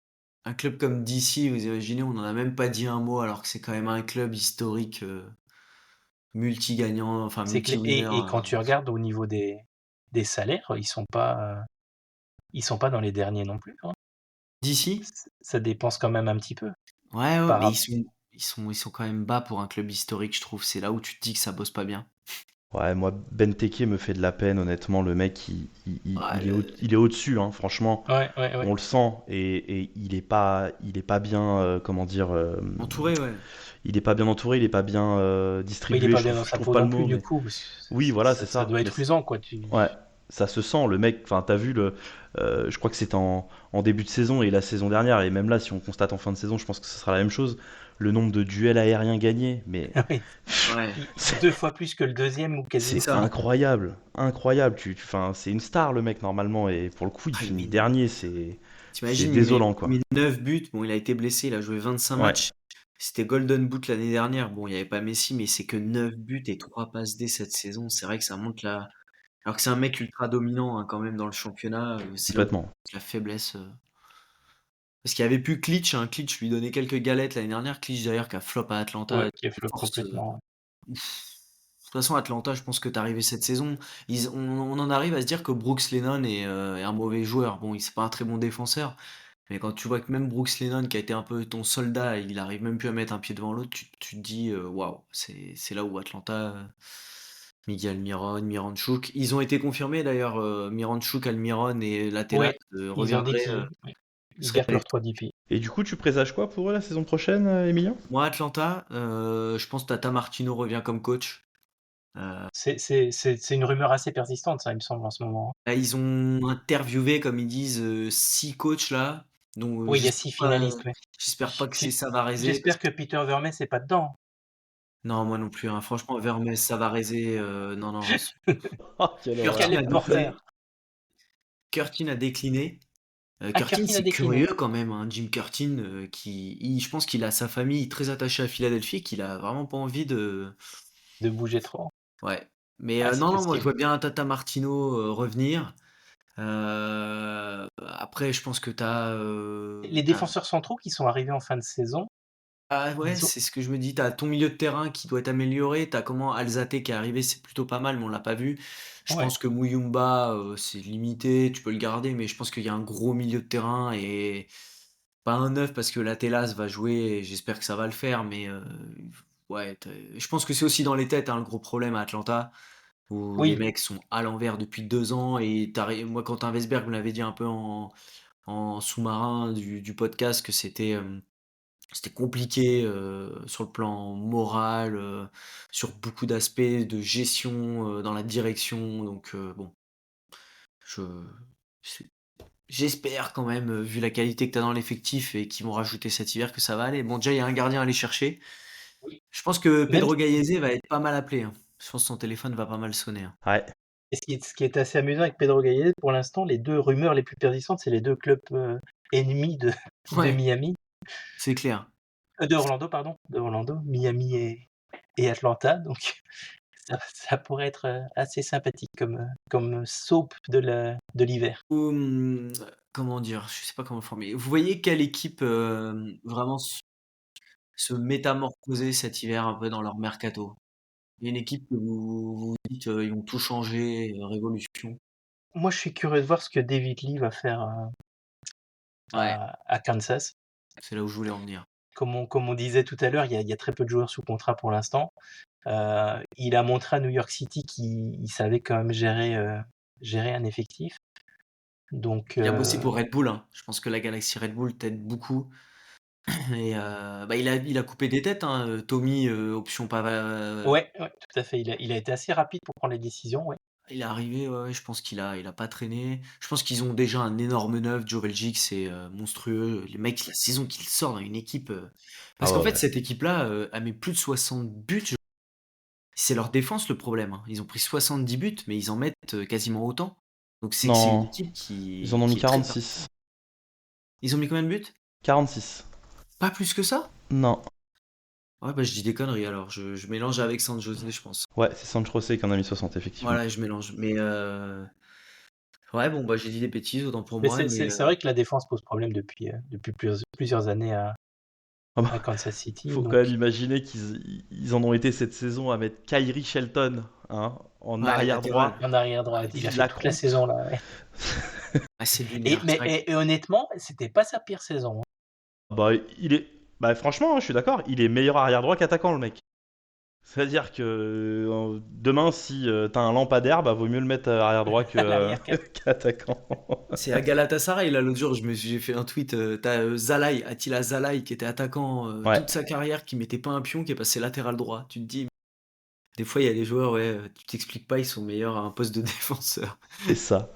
Un club comme DC, vous imaginez, on en a même pas dit un mot alors que c'est quand même un club historique, multi-gagnant, enfin C'est clair. multi-winner. Et quand tu regardes au niveau des salaires, ils sont pas dans les derniers non plus. Hein. DC? Ça dépense quand même un petit peu. Ouais, ouais, Par, mais rap- ils sont quand même bas pour un club historique, je trouve. C'est là où tu te dis que ça bosse pas bien. ouais, moi, Benteke me fait de la peine, honnêtement. Le mec, Ouais, il est au-dessus, hein, franchement. ouais, ouais, ouais. On le sent et il est pas bien, comment dire, entouré, ouais. il est pas bien entouré, il est pas bien Oui, il est distribué. pas bien dans Je sa trouve peau pas le non plus, mot, du mais coup, parce que oui, voilà, c'est ça ça. doit Mais être usant, quoi. ouais, ça se sent. Le mec, enfin, t'as vu je crois que c'était en début de saison et la saison dernière, et même là, si on constate en fin de saison, je pense que ce sera la même chose. Le nombre de duels aériens gagnés, mais Oui. Ouais, c'est 2 fois plus que le deuxième ou c'est quasiment. c'est ça. incroyable, incroyable. Enfin, c'est une star le mec normalement, et pour le coup, il Ah, finit dernier. C'est t'imagines, il met, désolant, il quoi. met 9 buts. Bon, il a été blessé, il a joué 25 Ouais, matchs. C'était Golden Boot l'année dernière. Bon, il n'y avait pas Messi, mais c'est que 9 buts et 3 passes D cette saison. C'est vrai que ça montre la. Alors que c'est un mec ultra dominant hein, quand même dans le championnat. C'est là où complètement. la faiblesse. Parce qu'il y avait plus Klitsch. Hein. Klitsch lui donnait quelques galettes l'année dernière. Klitsch d'ailleurs qui a flop à Atlanta. Ouais, qui a De flop force, complètement. de toute façon, Atlanta, je pense que t'es arrivé cette saison. On en arrive à se dire que Brooks Lennon est un mauvais joueur. Bon, c'est pas un très bon défenseur. Mais quand tu vois que même Brooks Lennon, qui a été un peu ton soldat, il arrive même plus à mettre un pied devant l'autre, tu te dis, waouh, c'est là où Atlanta, Miguel Almiron, Miranchuk, ils ont été confirmés d'ailleurs, Miranchuk, Almiron et Latela Ouais, ils ont dit reviendraient. qu'ils gardent Seraient- leurs 3 DP. Et du coup, tu présages quoi pour eux la saison prochaine, Emilien? Moi, Atlanta, je pense que Tata Martino revient comme coach. C'est une rumeur assez persistante, ça, il me semble, en ce moment. Là, ils ont interviewé, comme ils disent, 6 coachs là, dont Oui, il y a 6 finalistes, ouais. j'espère pas que c'est J Savarézé parce J'espère que que Peter Vermes est pas dedans. non, moi non plus, hein, franchement Vermes, Savarézé, non, non. Oh, quelle horreur. Curtin a Caleb Porter. décliné. Curtin a décliné. Ah, Curtin, Curtin a c'est décliné. curieux quand même, hein, Jim Curtin, je pense qu'il a sa famille très attachée à Philadelphie et qu'il a vraiment pas envie de De bouger trop. ouais. Mais Ah, c'est non, non, parce moi je qu'il vois bien Tata Martino, revenir. Après je pense que les défenseurs centraux qui sont arrivés en fin de saison, ah ouais, ils ont c'est ce que je me dis. T'as ton milieu de terrain qui doit être amélioré. T'as comment Alzate qui est arrivé, c'est plutôt pas mal, mais on l'a pas vu. Je ouais, pense que Muyumba, c'est limité. Tu peux le garder, mais je pense qu'il y a un gros milieu de terrain et pas un neuf parce que la Télas va jouer. Et j'espère que ça va le faire, mais ouais, je pense que c'est aussi dans les têtes hein, le gros problème à Atlanta où les oui, mecs sont à l'envers depuis 2 ans et moi Quentin Vesberg me l'avait dit un peu en sous-marin du podcast que c'était C'était compliqué, sur le plan moral, sur beaucoup d'aspects de gestion, dans la direction donc bon, je c'est j'espère quand même, vu la qualité que tu as dans l'effectif et qu'ils vont rajouter cet hiver, que ça va aller. Bon, déjà, il y a un gardien à aller chercher. Oui. Je pense que Même Pedro si Gallese va être pas mal appelé, hein. Je pense que son téléphone va pas mal sonner, hein. Ouais. et ce qui est assez amusant avec Pedro Gallet, pour l'instant, les 2 rumeurs les plus persistantes, c'est les 2 clubs, ennemis de de Ouais, Miami, c'est clair. de Orlando pardon, de Orlando, Miami et Atlanta, donc ça pourrait être, assez sympathique comme soap de l'hiver. Ou, comment dire? Je sais pas comment le formuler. Vous voyez quelle équipe, vraiment se métamorphoser cet hiver un peu dans leur mercato? Il y a une équipe que vous dites, ils vont tout changer, révolution? Moi, je suis curieux de voir ce que David Lee va faire, Ouais, à Kansas. c'est là où je voulais en venir. Comme on disait tout à l'heure, il y a très peu de joueurs sous contrat pour l'instant. Il a montré à New York City qu'il savait quand même gérer un effectif. Donc, Il a bossé pour Red Bull, hein. Je pense que la galaxie Red Bull t'aide beaucoup et bah, il a coupé des têtes, hein, Tommy, option pas va ouais, ouais, tout à fait. Il a été assez rapide pour prendre les décisions, ouais. il est arrivé, ouais, ouais, je pense qu'il a pas traîné. Je pense qu'ils ont déjà un énorme neuf, Joe Belgique, c'est, monstrueux. Les mecs, la saison qu'il sort dans une équipe, Ah parce qu'en ouais, fait, ouais. cette équipe-là, elle met plus de 60 buts, c'est leur défense le problème, hein. Ils ont pris 70 buts, mais ils en mettent, quasiment autant. Donc c'est que c'est une Non, équipe ils en qui ont mis qui est très 46. performante. Ils ont mis combien de buts? 46. Pas plus que ça? Non. Ouais, bah, je dis des conneries alors, je mélange avec San José, je pense. Ouais, c'est Sancho Rosé qui en a mis 60, effectivement. Voilà, je mélange, mais ouais, bon, bah, j'ai dit des bêtises, autant pour Mais moi, c'est mais c'est c'est vrai que la défense pose problème depuis plusieurs années Ah à bah, Kansas City, faut quand même donc imaginer qu'ils en ont été cette saison à mettre Kyrie Shelton, hein, en ouais, arrière latéral. droit. en arrière Ah, droit, il a dis fait La toute la croûte. saison là, ouais. ah, c'est Et lunaire. C'est mais vrai que et honnêtement, c'était pas sa pire saison, hein. Bah, il est. Bah, franchement, je suis d'accord, il est meilleur arrière droit qu'attaquant, le mec. C'est-à-dire que demain, si t'as un lampadaire, bah vaut mieux le mettre arrière droit À l'arrière qu'attaquant. c'est à Galatasaray, là, l'autre jour, j'ai fait un tweet, tu Zalaï, Attila Zalaï, qui était attaquant, Ouais, toute sa carrière, qui mettait pas un pion, qui est passé latéral droit. Tu te dis, des fois, il y a des joueurs, ouais, tu t'expliques pas, ils sont meilleurs à un poste de défenseur. c'est ça.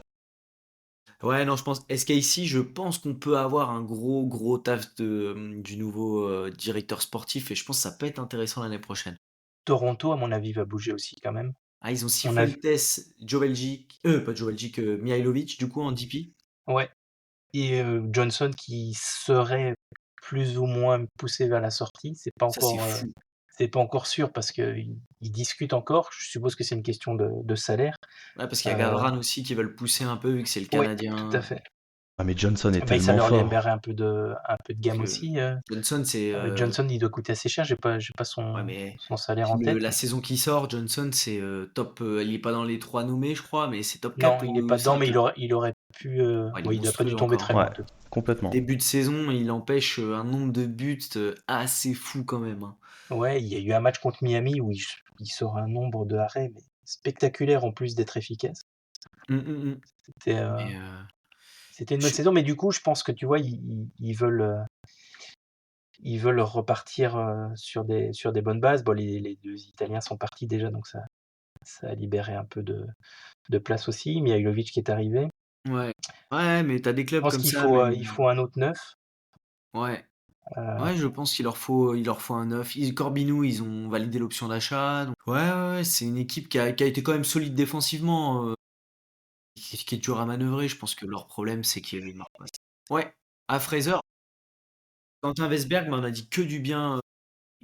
Ouais, non, je pense SKC, je pense qu'on peut avoir un gros, gros taf du nouveau, directeur sportif et je pense que ça peut être intéressant l'année prochaine. Toronto, à mon avis, va bouger aussi quand même. Ah, ils ont On a vu Cifuentes, Joveljic, pas Joveljic, Mihailovic, du coup, en DP. ouais, et Johnson qui serait plus ou moins poussé vers la sortie. Ça, c'est fou. C'est pas encore sûr parce qu'ils discutent encore. Je suppose que c'est une question de salaire. Ouais, parce qu'il y a Heu, Gavran aussi qui veut le pousser un peu, vu que c'est le ouais, tout à Canadien. fait. Ah, mais Johnson est Bah, ça tellement leur fort. libérerait un peu de Parce gamme que aussi. Johnson, c'est. Johnson, il doit coûter assez cher. J'ai pas Ouais, son mais son salaire en tête. la saison qui sort, Johnson, c'est top. Il est pas dans les 3 nommés, je crois, mais c'est top 4 Non, il n'est ou pas dedans, mais 5 il là. aurait pu, Ouais, il est ouais, il doit pas dû monstrueux tomber encore, très hein. loin Ouais, en tout cas. complètement. Début de saison, il empêche un nombre de buts assez fou quand même, hein. Ouais, il y a eu un match contre Miami où il sort un nombre de arrêts, mais spectaculaire en plus d'être efficace. Mmh. C'était, Mais c'était une bonne je saison, mais du coup, je pense que tu vois, ils veulent repartir, sur des bonnes bases. Bon, les 2 Italiens sont partis déjà, donc ça a libéré un peu de place aussi. Mihailovic qui est arrivé. ouais. Ouais, mais t'as des Je clubs pense comme qu'il ça faut, même, il faut un autre neuf. ouais. Heu, Ouais, je pense qu'il leur faut un neuf. Corbinou, ils ont validé l'option d'achat, donc ouais, ouais, ouais, c'est une équipe qui a été quand même solide défensivement, qui est dur à manœuvrer. Je pense que leur problème, c'est qu'ils marquent pas. Ouais, à Fraser, Quentin Vesberg m'en a dit que du bien,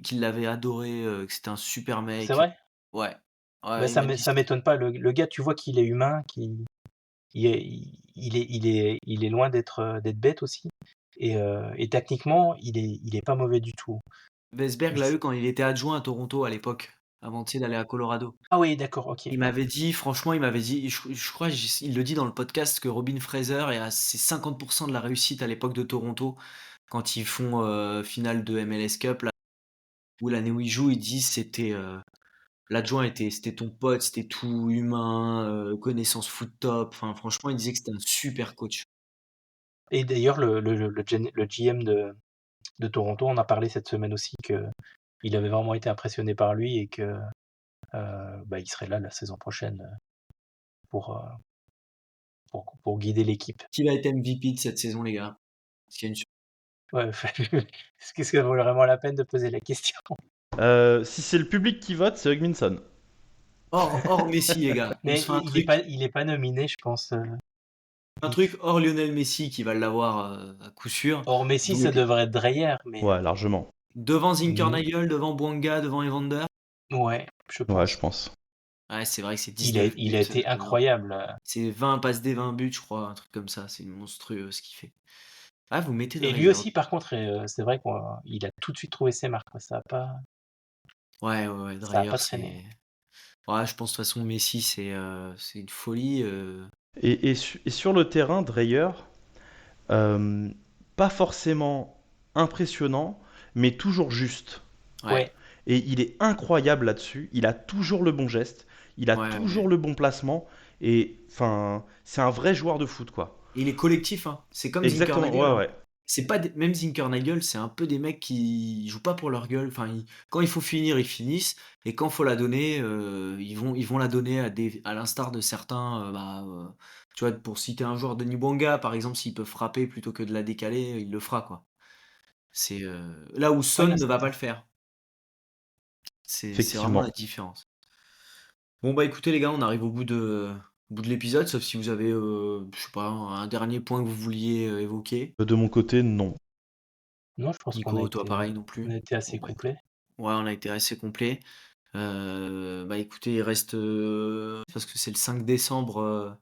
qu'il l'avait adoré, que c'était un super c'est mec. vrai? Ouais, Bah, ouais, il ça m'a m'é dit ça m'étonne pas. Le gars, tu vois qu'il est humain, il est loin d'être bête aussi et techniquement, il est pas mauvais du tout. Vesberg Il l'a s eu quand il était adjoint à Toronto à l'époque, avant, tu sais, d'aller à Colorado. Ah oui, d'accord, OK. Il m'avait dit, franchement, il m'avait dit, je crois, il le dit dans le podcast, que Robin Fraser est à ses 50% de la réussite à l'époque de Toronto, quand ils font finale de MLS Cup, là, où l'année où ils jouent, ils disent l'adjoint c'était ton pote, c'était tout humain, connaissance foot top. Enfin, franchement, il disait que c'était un super coach. Et d'ailleurs, le GM de Toronto. On a parlé cette semaine aussi que il avait vraiment été impressionné par lui et que il serait là la saison prochaine pour, euh, pour guider l'équipe. Qui va être MVP de cette saison, les gars? Est-ce qu'il y a une Ouais, est-ce que ça vaut vraiment la peine de poser la question? Si c'est le public qui vote, c'est Hugminson. hors Messi, les gars. On Mais se fait un truc, il est pas nominé, je pense. hors Lionel Messi qui va l'avoir à coup sûr. Or Messi, ça Donc, devrait être Dreyer, mais Ouais, largement. devant Mm. Zinkernagel, devant Bouanga, devant Evander. ouais, je Ouais, pense. je pense. Ouais, c'est vrai que c'est Il a, 19 il buts. a été incroyable. C'est 20 passes D, 20 buts, je crois, un truc comme ça. C'est monstrueux ce qu'il fait. Ah, vous mettez Et lui Dreyer. aussi, par contre, c'est vrai qu'il a tout de suite trouvé ses marques, quoi. Ouais, Ça a Dreyer, pas traîné. c'est. Ouais, je pense de toute façon, Messi, c'est une folie. Et sur le terrain, Dreyer, euh, pas forcément impressionnant, mais toujours juste. Ouais, Ouais, Et il est incroyable là-dessus. Il a toujours le bon geste, il a ouais. toujours le bon placement. Et enfin, c'est un vrai joueur de foot, quoi. Et il est collectif, hein. C'est comme Exactement, Zinkernagel, ouais, hein. ouais. C'est pas même Zinkernagel, c'est un peu des mecs qui jouent pas pour leur gueule. Enfin, quand il faut finir, ils finissent. Et quand il faut la donner, ils vont la donner à l'instar de certains. Tu vois, pour citer un joueur, Denis Bouanga, par exemple, s'il peut frapper plutôt que de la décaler, il le fera, quoi. C'est là où ouais, Son non, ne c'est va pas ça. le faire. C'est vraiment la Effectivement. différence. Bon, bah écoutez, les gars, on arrive au bout de l'épisode, sauf si vous avez, je sais pas, un dernier point que vous vouliez évoquer. De mon côté, non. Non, je pense Nico, toi, pareil non on plus? a été Bon, assez bah, complet. ouais, on a été assez complet. Bah écoutez, il reste parce que c'est le 5 décembre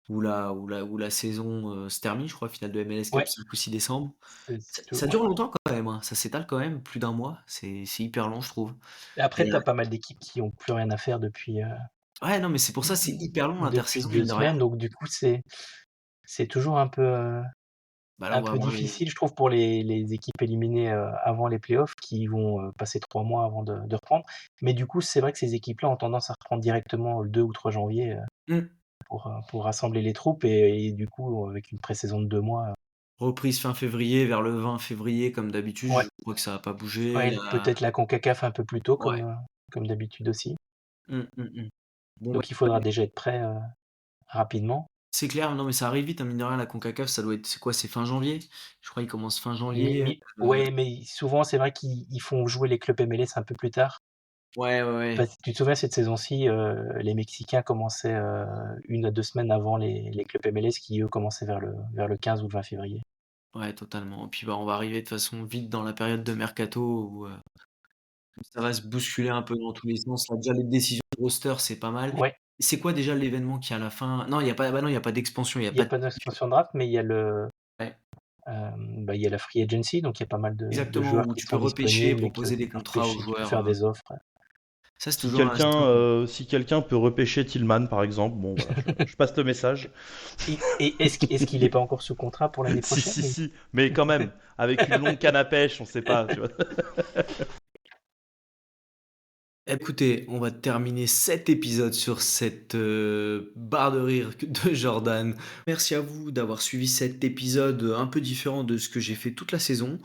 où la saison se termine, je crois, finale de MLS Cup, Ouais, 5 ou 6 décembre. Ça, c'est tout. ça Ouais. dure longtemps quand même, hein. Ça s'étale quand même plus d'un mois. C'est hyper long, je trouve. Et après, Et, t'as pas mal d'équipes qui ont plus rien à faire ouais, non, mais c'est pour ça, c'est hyper long depuis l'intersaison, mine deux de rien. semaines, donc du coup, c'est toujours Bah là, on un va peu avoir difficile, je trouve, pour les équipes éliminées avant les playoffs qui vont passer 3 mois avant de reprendre. Mais du coup, c'est vrai que ces équipes-là ont tendance à reprendre directement le 2 ou 3 janvier Hmm. pour rassembler les troupes et du coup, avec une pré-saison de 2 mois. Reprise fin février, vers le 20 février, comme d'habitude. Ouais, Je crois que ça va pas bouger. ouais, peut-être la CONCACAF un peu plus tôt, Ouais. comme d'habitude aussi. Bon, bah, Donc il faudra déjà être prêt rapidement. c'est clair, non, mais ça arrive vite, hein, mine de rien, la CONCACAF, ça doit être, c'est quoi, c'est fin janvier? Je crois qu'il commence fin janvier. Ouais, mais souvent, c'est vrai qu'ils font jouer les clubs MLS un peu plus tard. Ouais, ouais, ouais. Tu te souviens, cette saison-ci, les Mexicains commençaient 1 à 2 semaines avant les clubs MLS qui, eux, commençaient vers le 15 ou le 20 février. Ouais, totalement. Et puis, bah, on va arriver de toute façon vite dans la période de mercato où ça va se bousculer un peu dans tous les sens. Là, déjà, les décisions de roster, c'est pas mal. Ouais, C'est quoi déjà l'événement qui a à la fin? Non, il y a pas, bah non, il y a pas d'expansion, il y a il n'y a pas de. pas d'expansion de draft, mais Ouais. il y a la free agency, donc il y a pas mal de Exactement, joueurs où qui tu peux sont repêcher, disponibles et que proposer des tu peux contrats aux repêcher, tu peux joueurs. faire des offres. Ça, c'est Si toujours, c'est quelqu'un toujours cool. si quelqu'un peut repêcher Tillman, par exemple, bon, voilà, je passe le message. Et est-ce qu'il n'est pas encore sous contrat pour l'année Si, prochaine? si, si, mais quand même, avec une longue canne à pêche, on sait pas, tu vois. Écoutez, on va terminer cet épisode sur cette barre de rire de Jordan. Merci à vous d'avoir suivi cet épisode un peu différent de ce que j'ai fait toute la saison.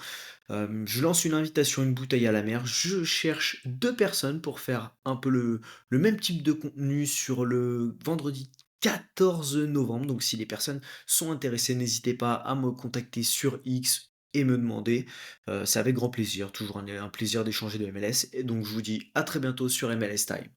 Je lance une invitation, une bouteille à la mer. Je cherche 2 personnes pour faire un peu le même type de contenu sur le vendredi 14 novembre. Donc si les personnes sont intéressées, n'hésitez pas à me contacter sur X et me demander. C'est avec grand plaisir, toujours un plaisir d'échanger de MLS. Et donc je vous dis à très bientôt sur MLS Time.